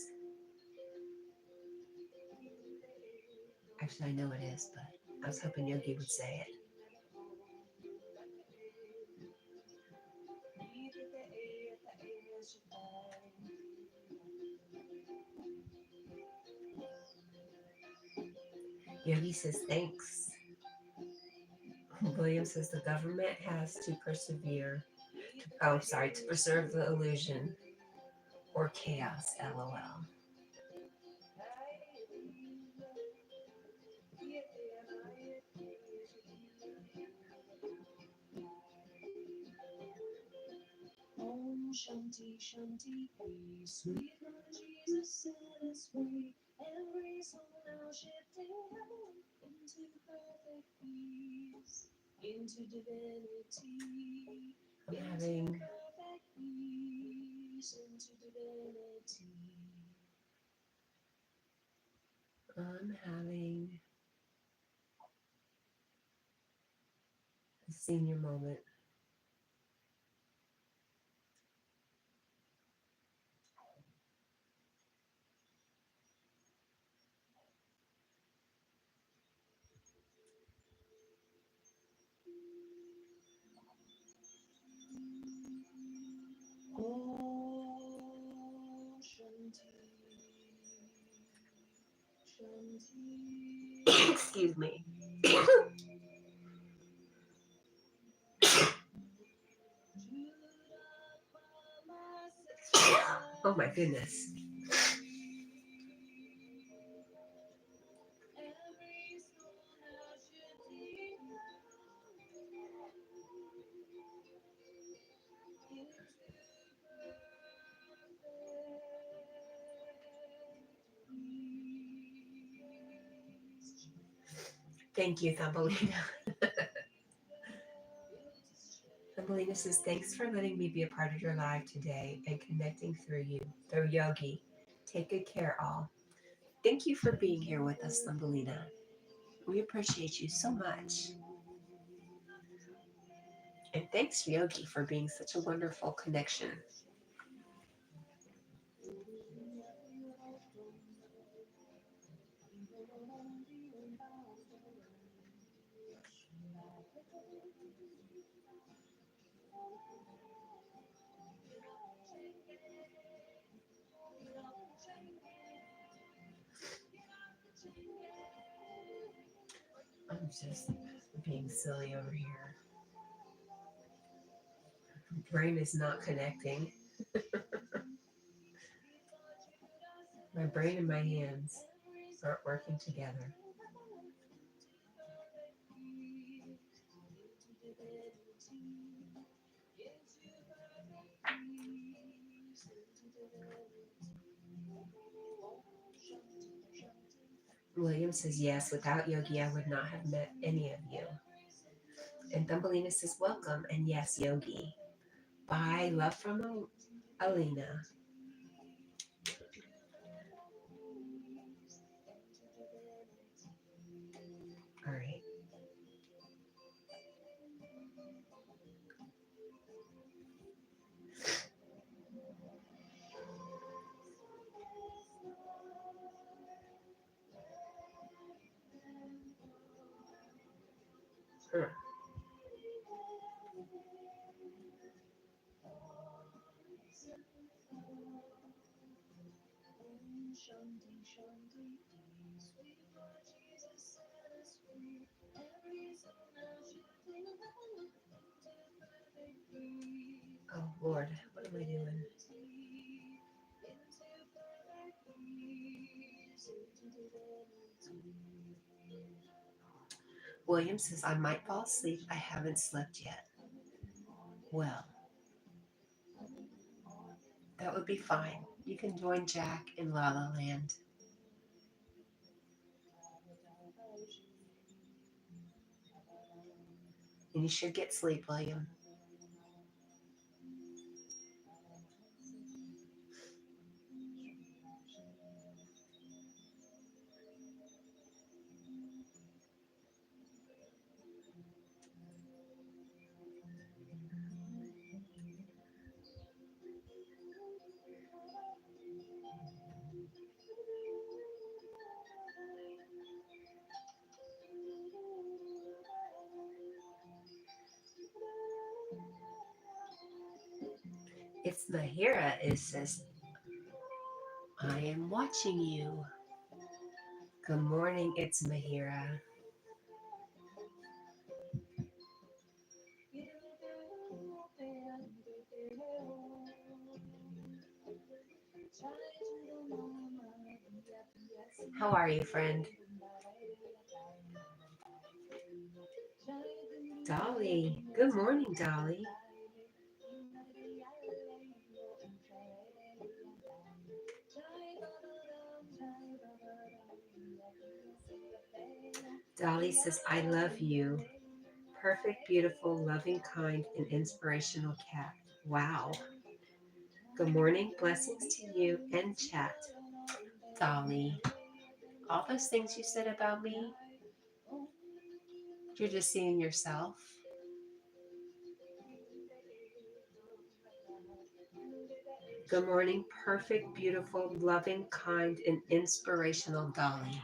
Actually, I know it is, but I was hoping Yogi would say it. Yogi says, thanks. William says the government has to persevere. To preserve the illusion or chaos, LOL. Shanti, Shanti, peace. Sweet Lord Jesus set us free. Every soul now shifting heaven into perfect peace, into divinity, I'm into having perfect peace, into divinity. I'm having a senior moment. Om Shanti, Shanti. Excuse me. Oh my goodness. Thank you, Thumbelina. Thumbelina says, thanks for letting me be a part of your live today and connecting through you, through Yogi. Take good care, all. Thank you for being here with us, Thumbelina. We appreciate you so much. And thanks, Yogi, for being such a wonderful connection. I'm just being silly over here. Brain is not connecting. My brain and my hands aren't working together. William says, yes, without Yogi, I would not have met any of you. And Thumbelina says, welcome. And yes, Yogi. Bye. Love from Alina. All right. Shanti, Shanti, peace. Sweet Lord Jesus set us free. Every soul now shifting heaven into perfect peace. Oh, Lord. What am I doing? Into perfect peace, into divinity. William says, I might fall asleep. I haven't slept yet. Well, that would be fine. You can join Jack in La La Land. And you should get sleep, William. It's Mahira. It says, I am watching you. Good morning, it's Mahira. How are you, friend? Dolly. Good morning, Dolly. Dolly says, I love you. Perfect, beautiful, loving, kind, and inspirational cat. Wow. Good morning. Blessings to you and chat. Dolly, all those things you said about me, you're just seeing yourself. Good morning. Perfect, beautiful, loving, kind, and inspirational Dolly.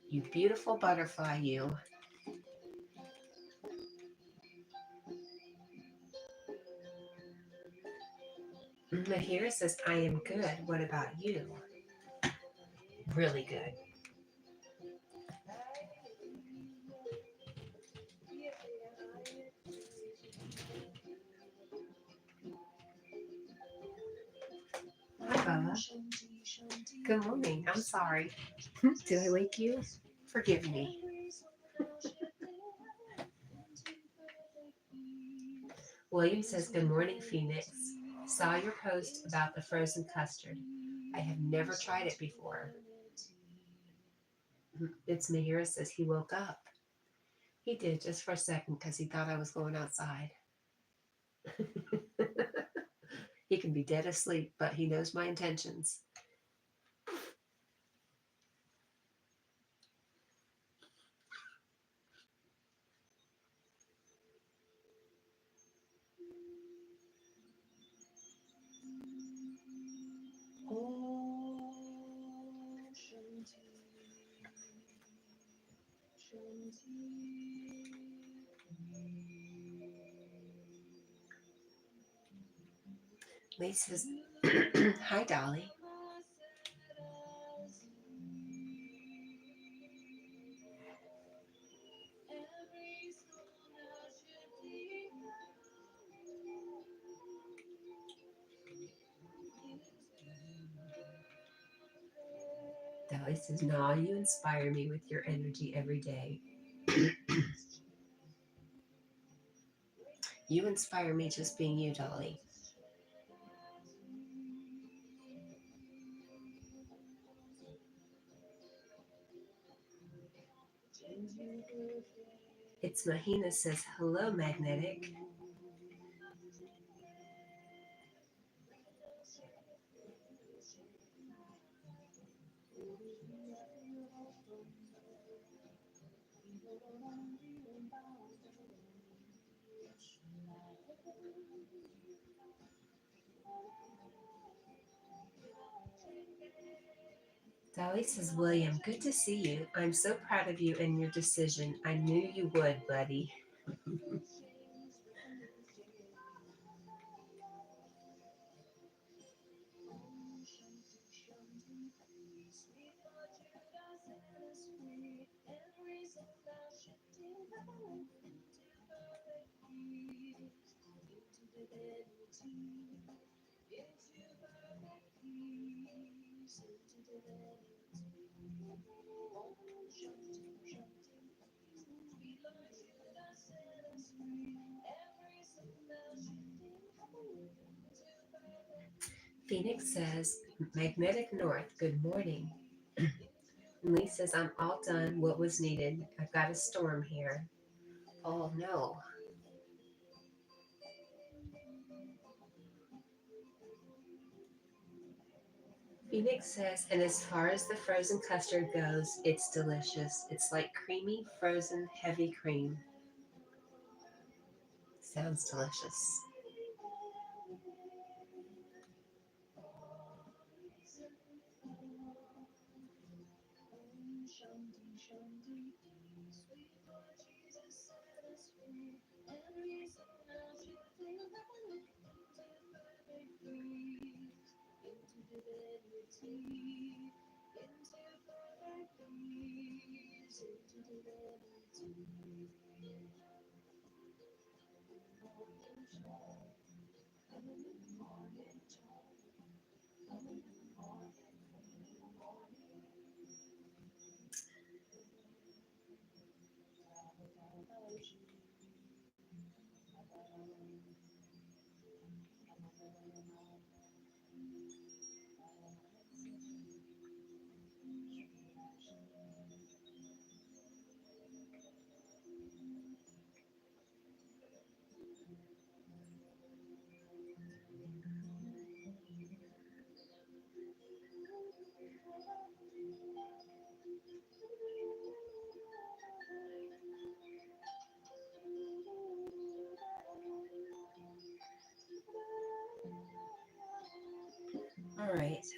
You beautiful butterfly, you. Mahira says, I am good. What about you? Really good. Hi, Bubba. Good morning. I'm sorry. Did I wake you? Forgive me. William says, good morning, Phoenix. Saw your post about the frozen custard. I have never tried it before. It's Mahira says he woke up. He did just for a second because he thought I was going outside. He can be dead asleep, but he knows my intentions. Lee says, hi, Dolly. Dolly says, no, you inspire me with your energy every day. You inspire me just being you, Dolly. It's Mahina says, hello, Magnetic. Dolly says, William, good to see you. I'm so proud of you and your decision. I knew you would, buddy. Phoenix says, Magnetic North, good morning. Lee says, I'm all done. What was needed? I've got a storm here. Oh, no. Phoenix says, and as far as the frozen custard goes, it's delicious. It's like creamy, frozen, heavy cream. Sounds delicious.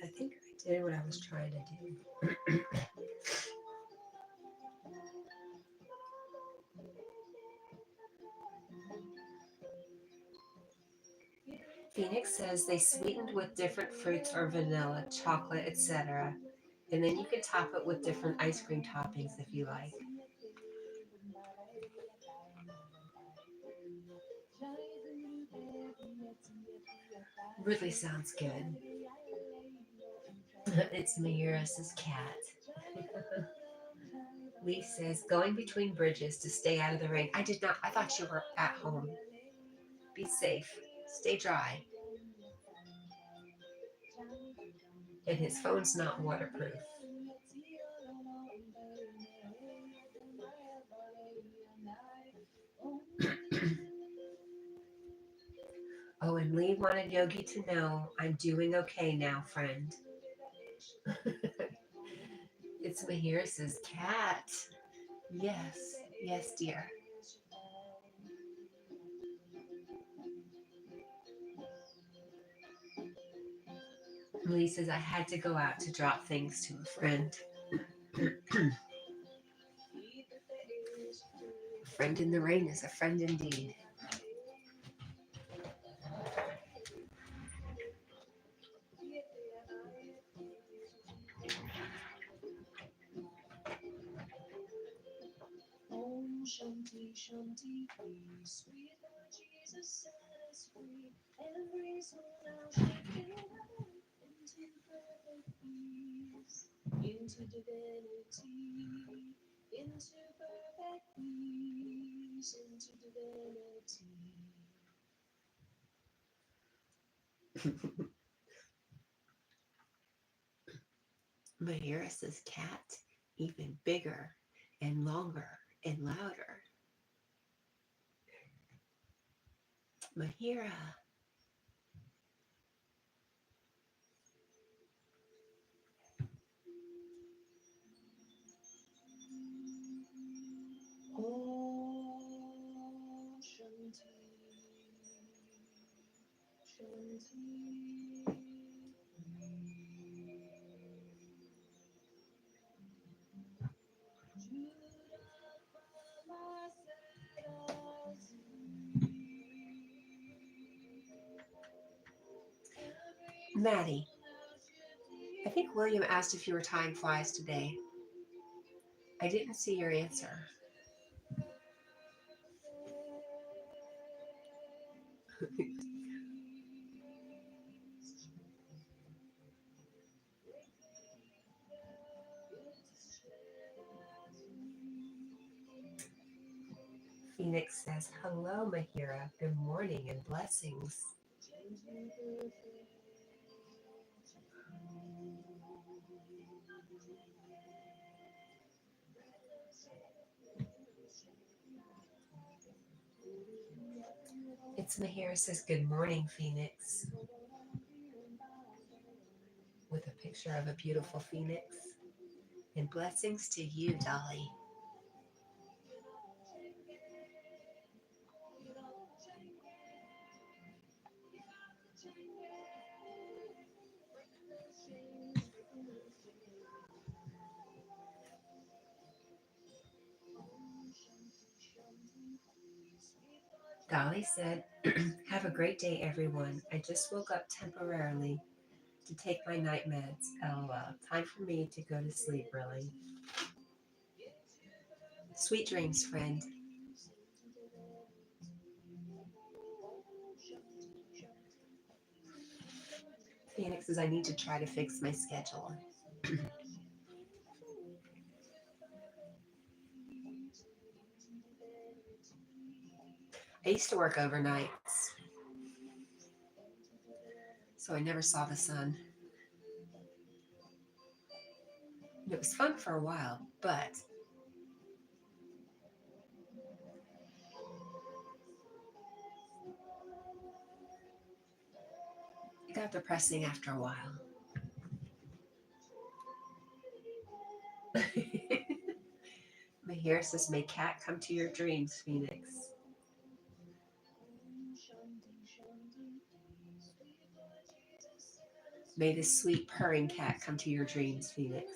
I think I did what I was trying to do. Phoenix says they sweetened with different fruits or vanilla, chocolate, etc. And then you can top it with different ice cream toppings if you like. Really sounds good. It's Miura's cat. Lee says, going between bridges to stay out of the rain. I did not. I thought you were at home. Be safe. Stay dry. And his phone's not waterproof. Oh, and Lee wanted Yogi to know I'm doing okay now, friend. It's Mahir's cat. Yes, yes, dear. Lee says I had to go out to drop things to a friend. A friend in the rain is a friend indeed. Om Shanti Shanti peace. Sweet Lord Jesus set us free. Every soul now shifting into perfect peace, into divinity, into perfect peace, into divinity. Mahir's cat, even bigger and longer and louder. Mahira. Om Shanti Shanti. Maddie, I think William asked if you were tying flies today. I didn't see your answer. Phoenix says, hello, Mahira. Good morning and blessings. It's Mahira says, good morning, Phoenix. With a picture of a beautiful phoenix. And blessings to you, Dolly. Dolly said, have a great day, everyone. I just woke up temporarily to take my night meds. LOL. Time for me to go to sleep, really. Sweet dreams, friend. Phoenix says, I need to try to fix my schedule. I used to work overnights, so I never saw the sun. It was fun for a while, but it got depressing after a while. Mahir says, may cat come to your dreams, Phoenix. May the sweet purring cat come to your dreams, Phoenix.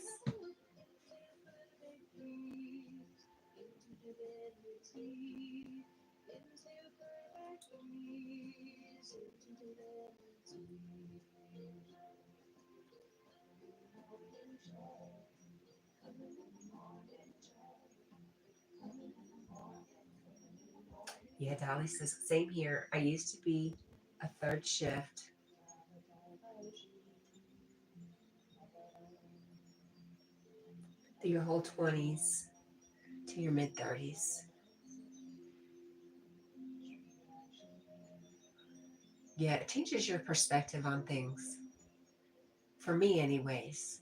Yeah, Dolly says, same here. I used to be a third shift through your whole 20s to your mid 30s. Yeah, it changes your perspective on things. For me, anyways.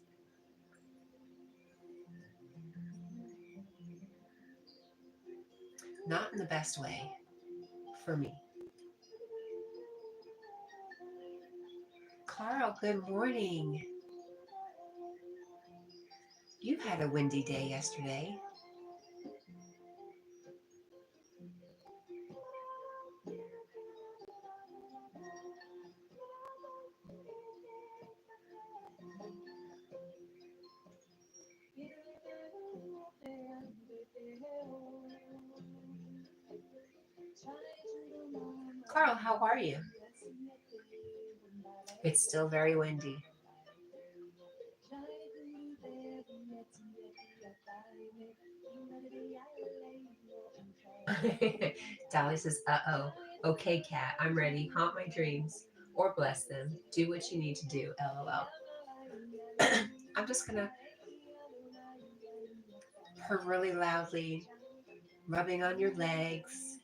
Not in the best way. For me. Carl, good morning. You had a windy day yesterday. Carl, how are you? It's still very windy. Dolly says, uh-oh. Okay, cat, I'm ready. Haunt my dreams. Or bless them. Do what you need to do. LOL. I'm just going to purr really loudly, rubbing on your legs.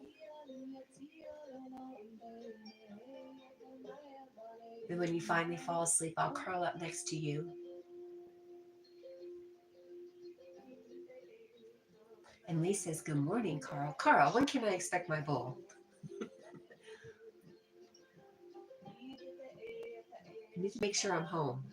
And when you finally fall asleep, I'll curl up next to you. And Lee says, good morning, Carl. Carl, when can I expect my bowl? I need to make sure I'm home.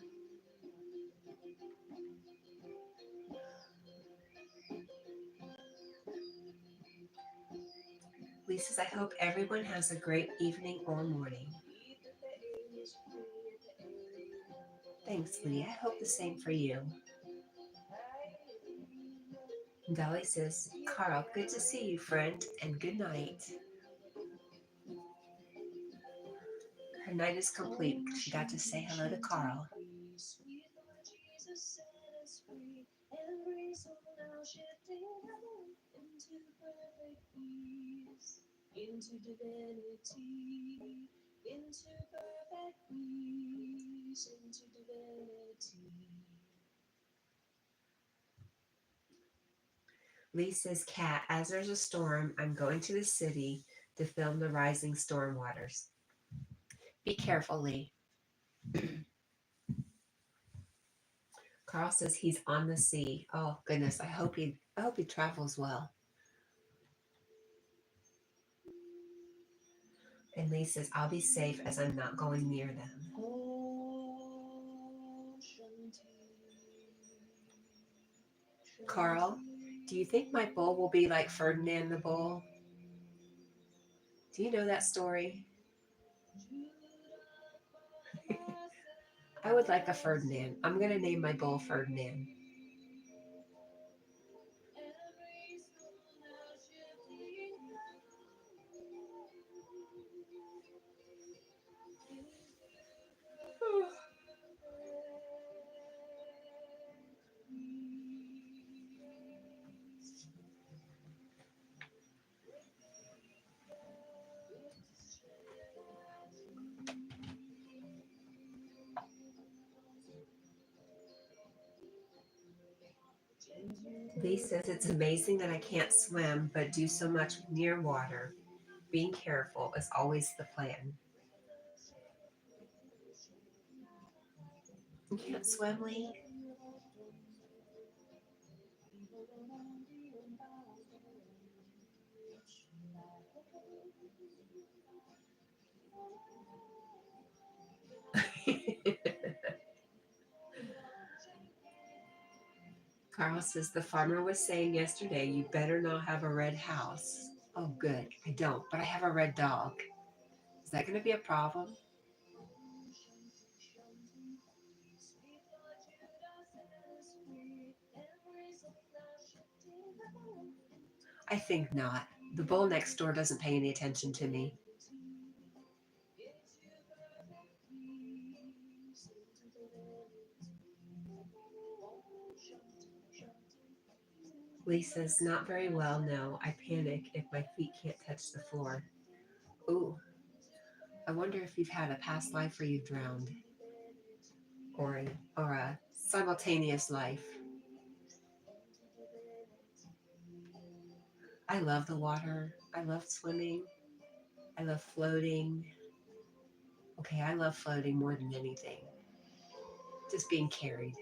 Lee says, I hope everyone has a great evening or morning. Thanks, Lee. I hope the same for you. And Dolly says, Carl, good to see you, friend, and good night. Her night is complete because she got to say hello to Carl. Into divinity, into perfect peace, into divinity. Lee says, Cat, as there's a storm, I'm going to the city to film the rising storm waters. Be careful, Lee. Carl says he's on the sea. Oh goodness, I hope he travels well. And Lee says, I'll be safe as I'm not going near them. Carl, do you think my bull will be like Ferdinand the Bull? Do you know that story? I would like a Ferdinand. I'm going to name my bull Ferdinand. Lee says it's amazing that I can't swim, but do so much near water. Being careful is always the plan. You can't swim, Lee? Carl says the farmer was saying yesterday you better not have a red house. Oh, good. I don't, but I have a red dog. Is that going to be a problem? I think not. The bull next door doesn't pay any attention to me. Lee says, not very well, no. I panic if my feet can't touch the floor. Ooh, I wonder if you've had a past life where you drowned, or a simultaneous life. I love the water. I love swimming. I love floating. Okay, I love floating more than anything. Just being carried.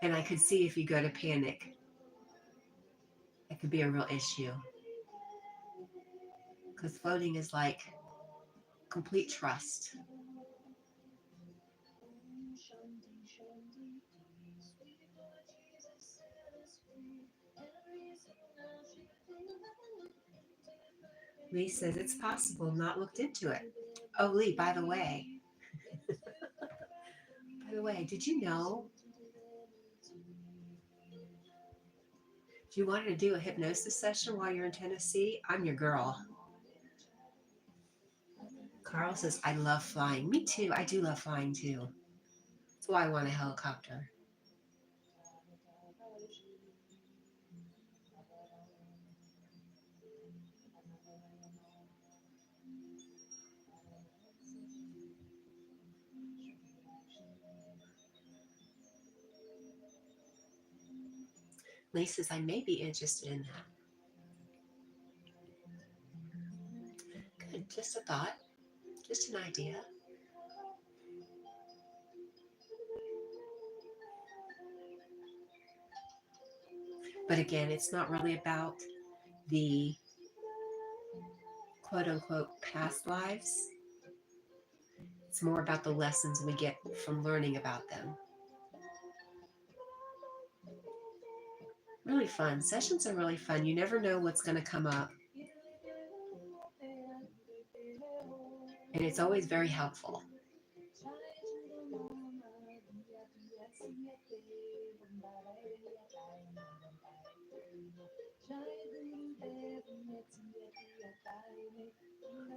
And I could see if you go to panic, it could be a real issue. Because floating is like complete trust. Lee says it's possible, not looked into it. Oh, Lee, by the way, did you know? If you wanted to do a hypnosis session while you're in Tennessee, I'm your girl. Carl says, I love flying. Me too. I do love flying too. That's why I want a helicopter. Lee says, I may be interested in that. Good. Just a thought. Just an idea. But again, it's not really about the quote unquote past lives. It's more about the lessons we get from learning about them. Really fun. Sessions are really fun. You never know what's going to come up. And it's always very helpful.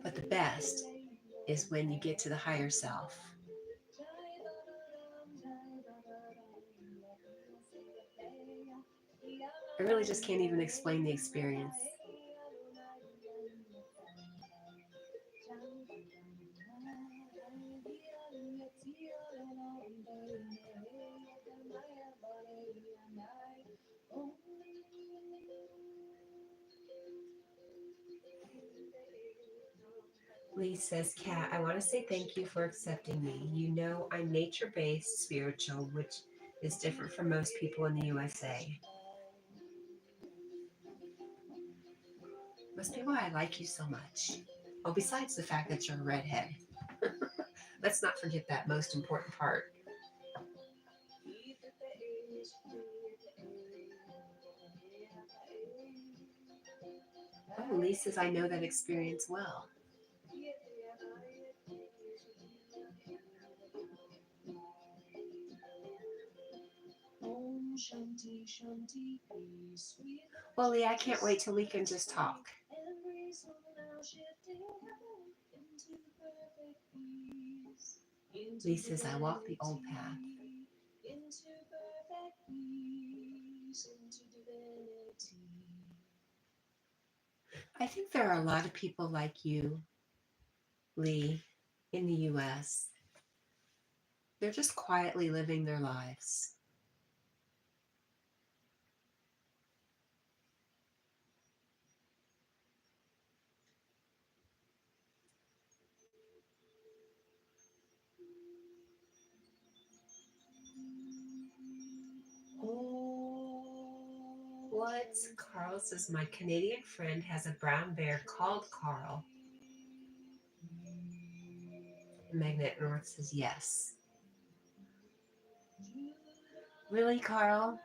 But the best is when you get to the higher self. I really just can't even explain the experience. Lee says, Kat, I want to say thank you for accepting me. You know I'm nature-based spiritual, which is different from most people in the USA. Must be why I like you so much. Oh, besides the fact that you're a redhead. Let's not forget that most important part. Oh, Lee says, I know that experience well. Well, Lee, I can't wait till we can just talk. Lee says, I walk the old path. I think there are a lot of people like you, Lee, in the US. They're just quietly living their lives. What? Carl says, my Canadian friend has a brown bear called Carl. Magnet North says, yes. Really, Carl?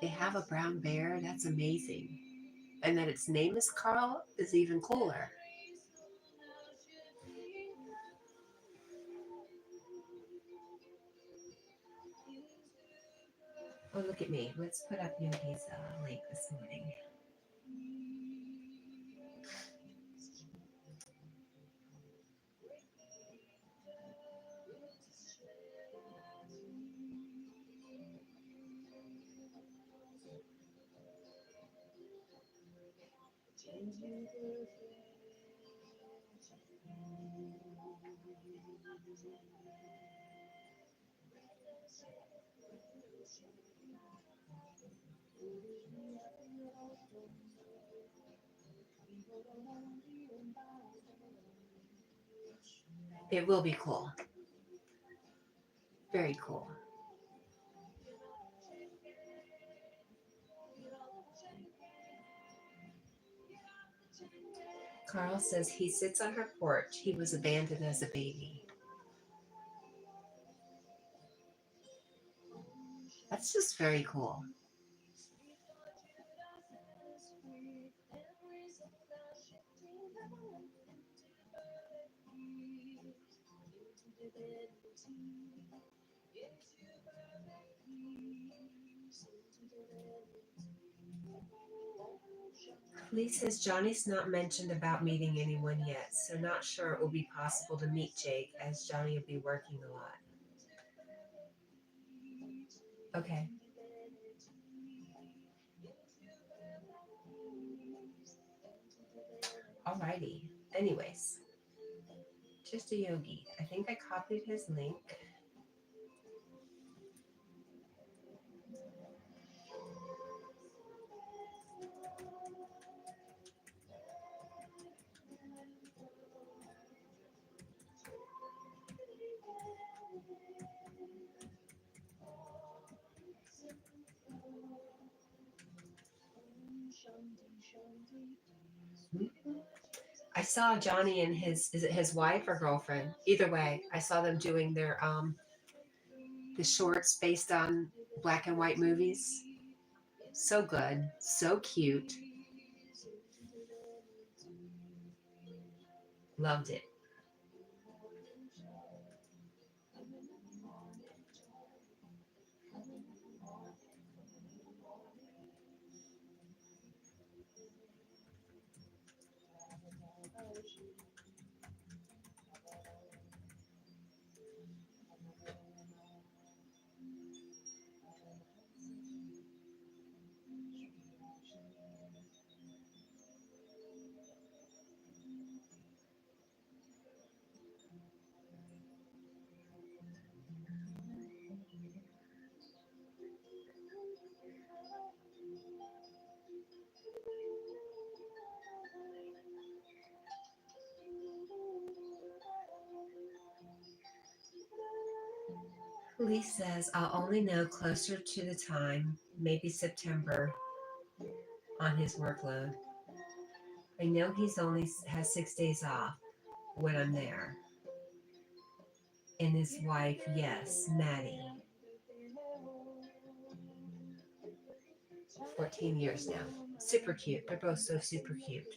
They have a brown bear? That's amazing. And that its name is Carl is even cooler. Oh, look at me. Let's put up Yogi's link this morning. It will be cool. Very cool. Carl says he sits on her porch. He was abandoned as a baby. That's just very cool. Lee says Johnny's not mentioned about meeting anyone yet, so not sure it will be possible to meet Jake as Johnny will be working a lot. Okay. Alrighty. Anyways, just a yogi. I think I copied his link. I saw Johnny and his, is it his wife or girlfriend? Either way, I saw them doing their the shorts based on black and white movies. So good, so cute. Loved it. Lee says I'll only know closer to the time, maybe September, on his workload. I know he's only has 6 days off when I'm there. And his wife, yes, Maddie. 14 years now. Super cute. They're both so super cute.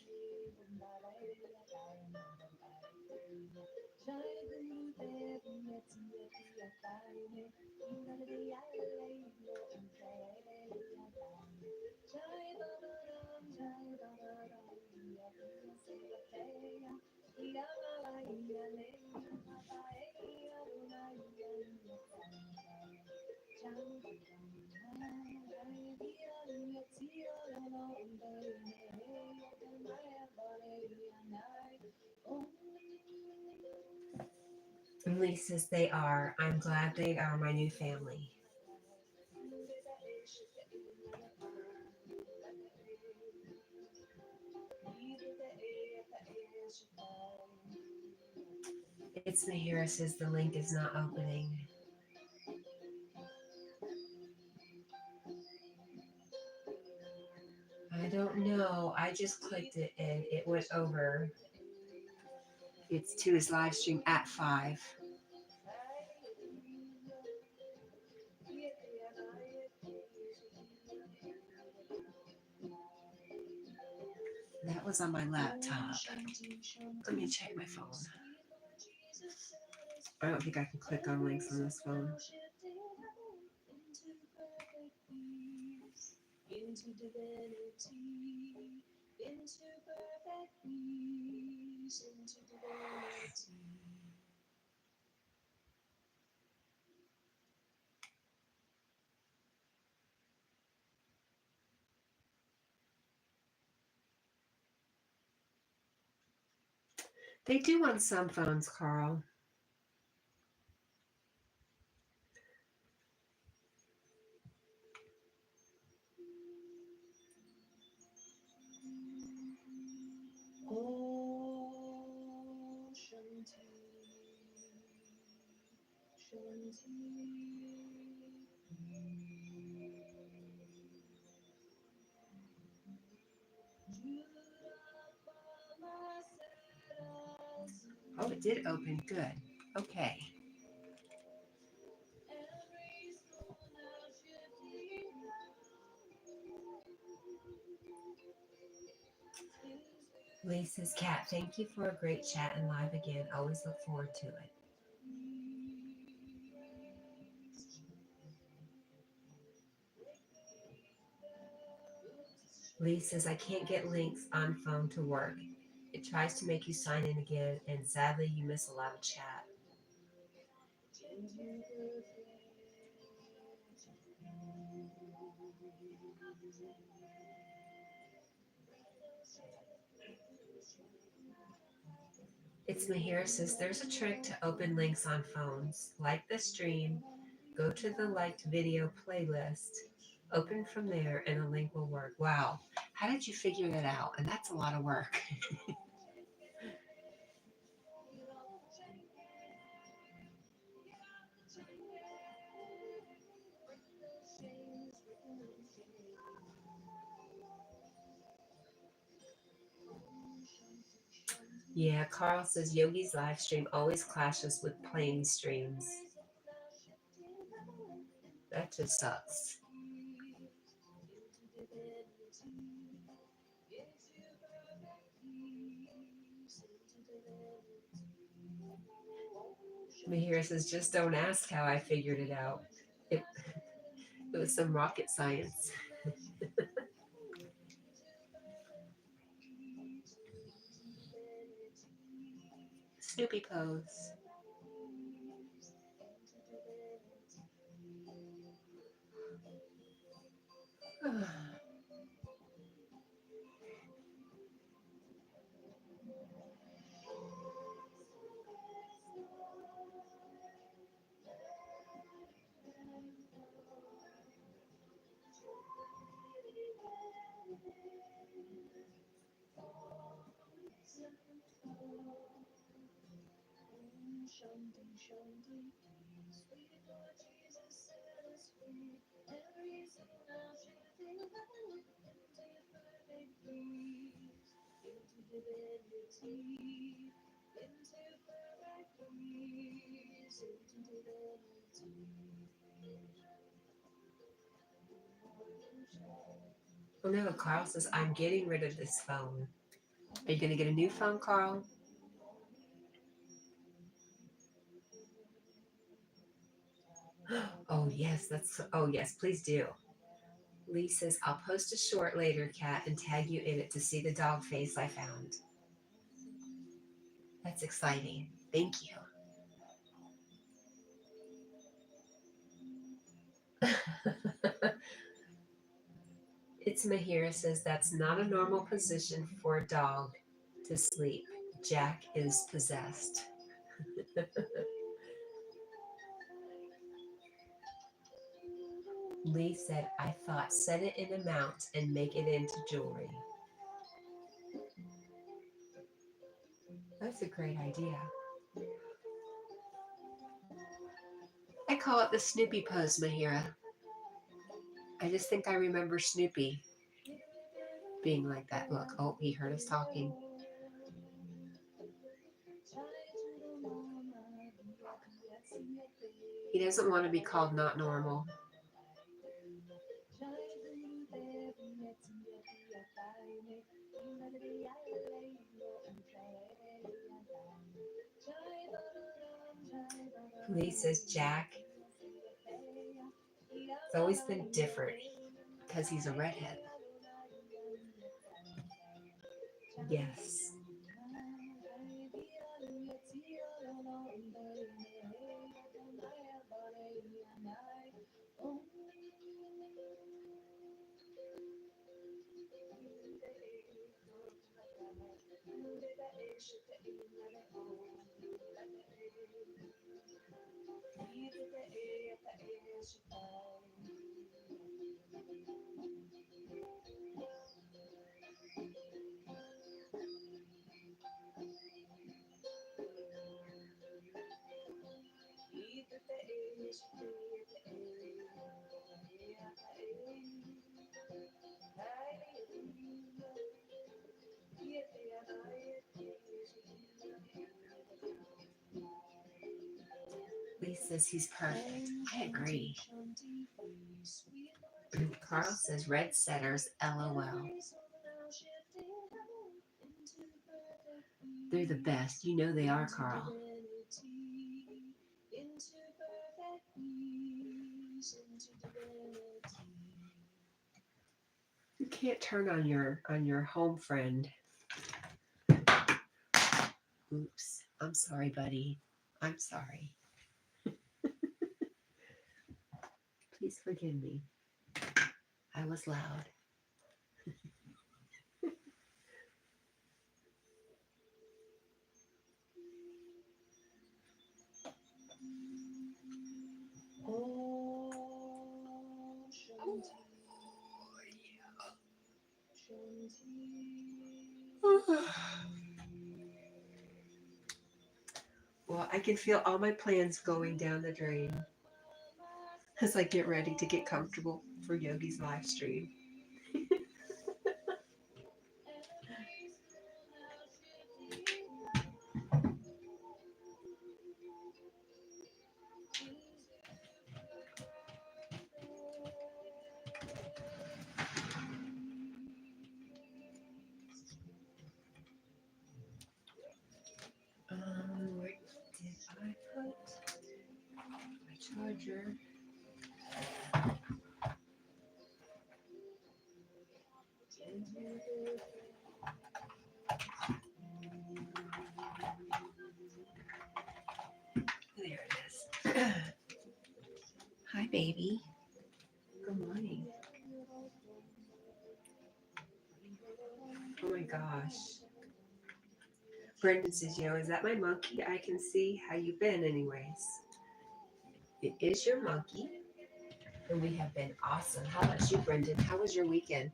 And Lee says they are. I'm glad they are my new family. It's Mahira says the link is not opening. I don't know. I just clicked it and it went over. It's to his live stream at 5. That was on my laptop. Let me check my phone. I don't think I can click on links on this phone. into divinity, into perfect peace, into divinity. They do on some phones, Carl. Oh, Shanti, Shanti. Oh, it did open. Good. Okay. Lisa's Cat, thank you for a great chat and live again. Always look forward to it. Lee says, I can't get links on phone to work. It tries to make you sign in again, and sadly, you miss a lot of chat. It's Mahira says, there's a trick to open links on phones. Like the stream, go to the liked video playlist, open from there, and a link will work. Wow. How did you figure that out? And that's a lot of work. Yeah, Carl says Yogi's live stream always clashes with plain streams. That just sucks. Mahira says, just don't ask how I figured it out. It was some rocket science. Snoopy pose. Shanti, Shanti, peace. Sweet Lord Jesus, set us free. Every single shifting valley into perfect peace, into divinity, into perfect peace, into divinity. Oh no, Carl says, I'm getting rid of this phone. Are you going to get a new phone, Carl? Oh yes, please do. Lee says, I'll post a short later, Cat, and tag you in it to see the dog face I found. That's exciting. Thank you. It's Mahira says, that's not a normal position for a dog to sleep. Jack is possessed. Lee said, I thought set it in a mount and make it into jewelry. That's a great idea. I call it the Snoopy pose, Mahira. I just think I remember Snoopy being like that. Look, oh, he heard us talking. He doesn't want to be called not normal. Lee says Jack has always been different because he's a redhead. Yes. Lee says he's perfect. I agree. Carl says red setters, LOL. They're the best. You know they are, Carl. You can't turn on your home friend. Oops. I'm sorry, buddy. I'm sorry. Please forgive me. I was loud. Well, I can feel all my plans going down the drain as I get ready to get comfortable for Yogi's live stream. Where did I put my charger? There it is. Hi, baby. Good morning. Oh my gosh. Brendan says, yo, is that my monkey? I can see how you've been anyways. It is your monkey. And we have been awesome. How about you, Brendan? How was your weekend?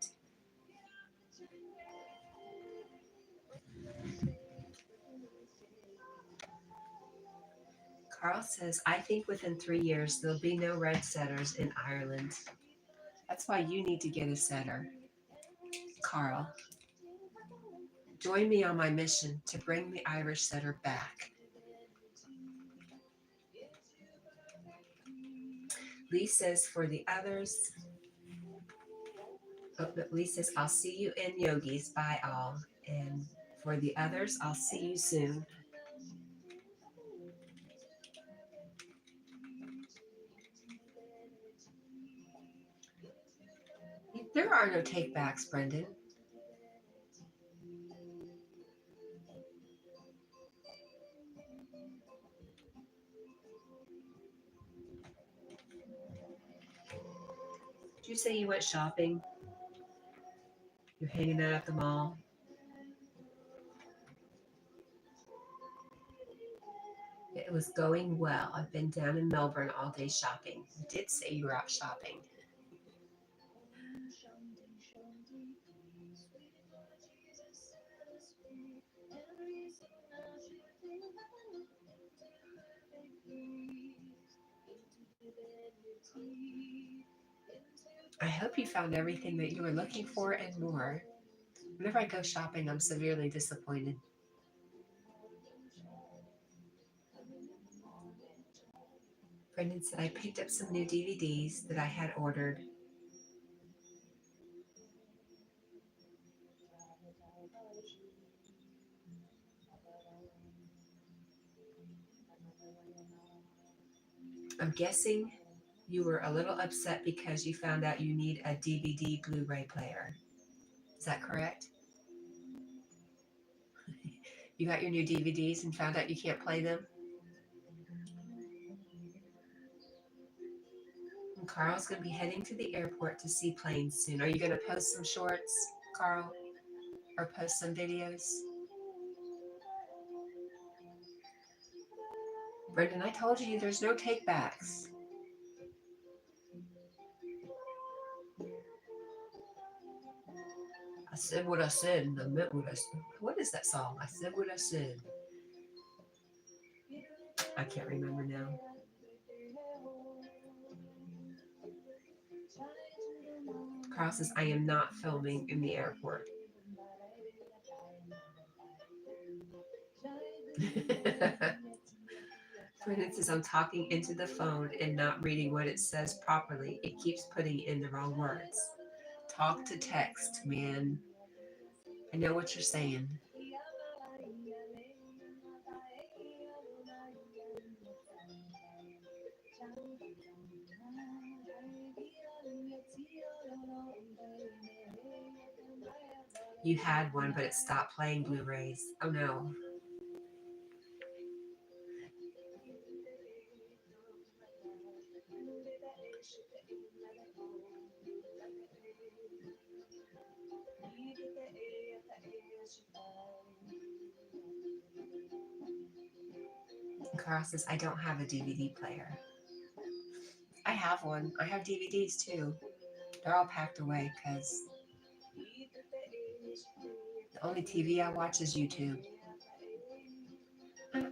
Carl says, I think within 3 years there'll be no red setters in Ireland. That's why you need to get a setter. Carl, join me on my mission to bring the Irish setter back. Lee says, for the others, Lee says, I'll see you in Yogi's. Bye all. And for the others, I'll see you soon. There are no takebacks, Brendan. Did you say you went shopping? You're hanging out at the mall? It was going well. I've been down in Melbourne all day shopping. You did say you were out shopping. I hope you found everything that you were looking for and more. Whenever I go shopping, I'm severely disappointed. Brendan said I picked up some new DVDs that I had ordered. I'm guessing you were a little upset because you found out you need a DVD Blu-ray player. Is that correct? You got your new DVDs and found out you can't play them? And Carl's going to be heading to the airport to see planes soon. Are you going to post some shorts, Carl? Or post some videos? Brendan, I told you there's no take-backs. I said what I said and I meant what I said. What is that song? I said what I said. I can't remember now. Carl says, I am not filming in the airport. Brendan says, I'm talking into the phone and not reading what it says properly. It keeps putting in the wrong words. Talk to text, man. I know what you're saying. You had one, but it stopped playing Blu-rays. Oh no. Carl says, I don't have a DVD player. I have one. I have DVDs too. They're all packed away because the only TV I watch is YouTube.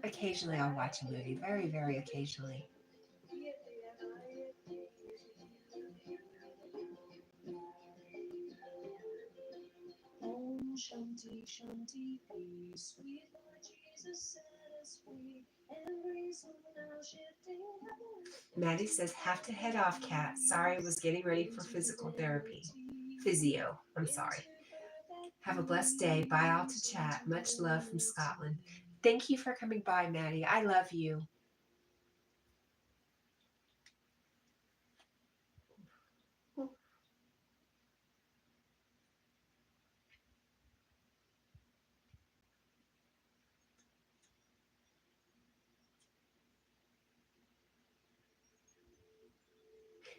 Occasionally I'll watch a movie. Very, very occasionally. Om Shanti Shanti peace. Sweet Lord Jesus set us free. Every soul now shifting heaven. Maddie says, have to head off, Cat. Sorry, was getting ready for physical therapy. Physio. I'm sorry. Have a blessed day. Bye all to chat. Much love from Scotland. Thank you for coming by, Maddie. I love you.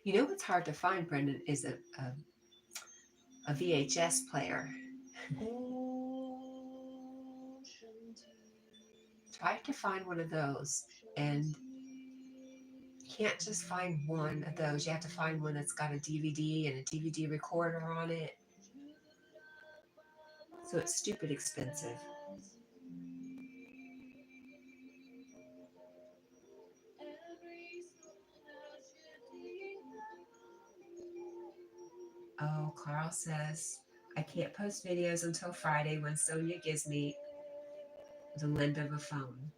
You know what's hard to find, Brendan, is a VHS player. Try to find one of those, and you can't just find one of those. You have to find one that's got a DVD and a DVD recorder on it. So it's stupid expensive. Oh, Carl says, I can't post videos until Friday when Sonia gives me the lend of a phone.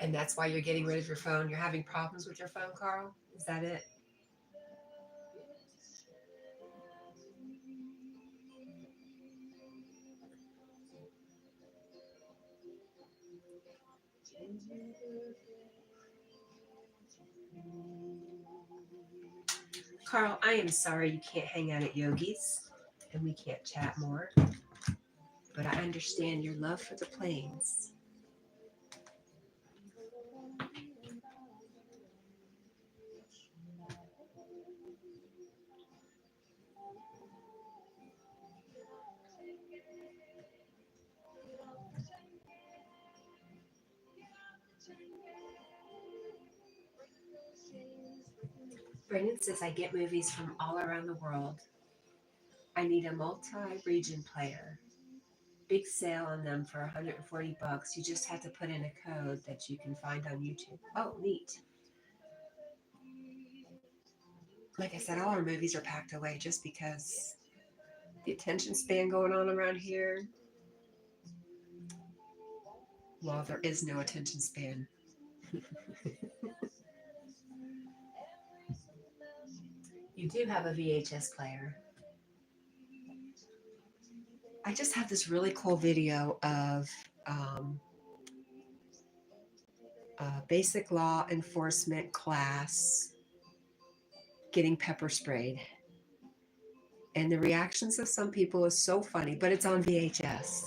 And that's why you're getting rid of your phone. You're having problems with your phone, Carl? Is that it? Carl, I am sorry you can't hang out at Yogi's and we can't chat more, but I understand your love for the planes. Brendan says, I get movies from all around the world. I need a multi-region player. Big sale on them for $140. You just have to put in a code that you can find on YouTube. Oh, neat. Like I said, all our movies are packed away just because the attention span going on around here. Well, there is no attention span. You do have a VHS player. I just have this really cool video of a basic law enforcement class getting pepper sprayed. And the reactions of some people is so funny, but it's on VHS.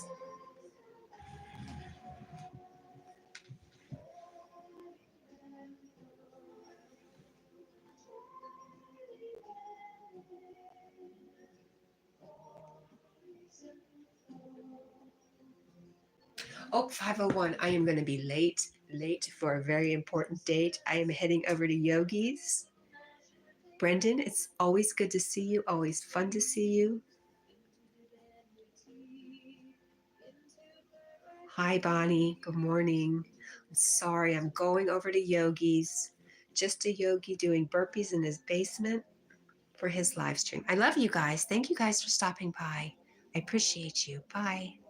Oh, 5:01. I am going to be late for a very important date. I am heading over to Yogi's. Brendan, it's always good to see you, always fun to see you. Hi, Bonnie. Good morning. I'm sorry, I'm going over to Yogi's. Just a yogi doing burpees in his basement for his live stream. I love you guys. Thank you guys for stopping by. I appreciate you. Bye.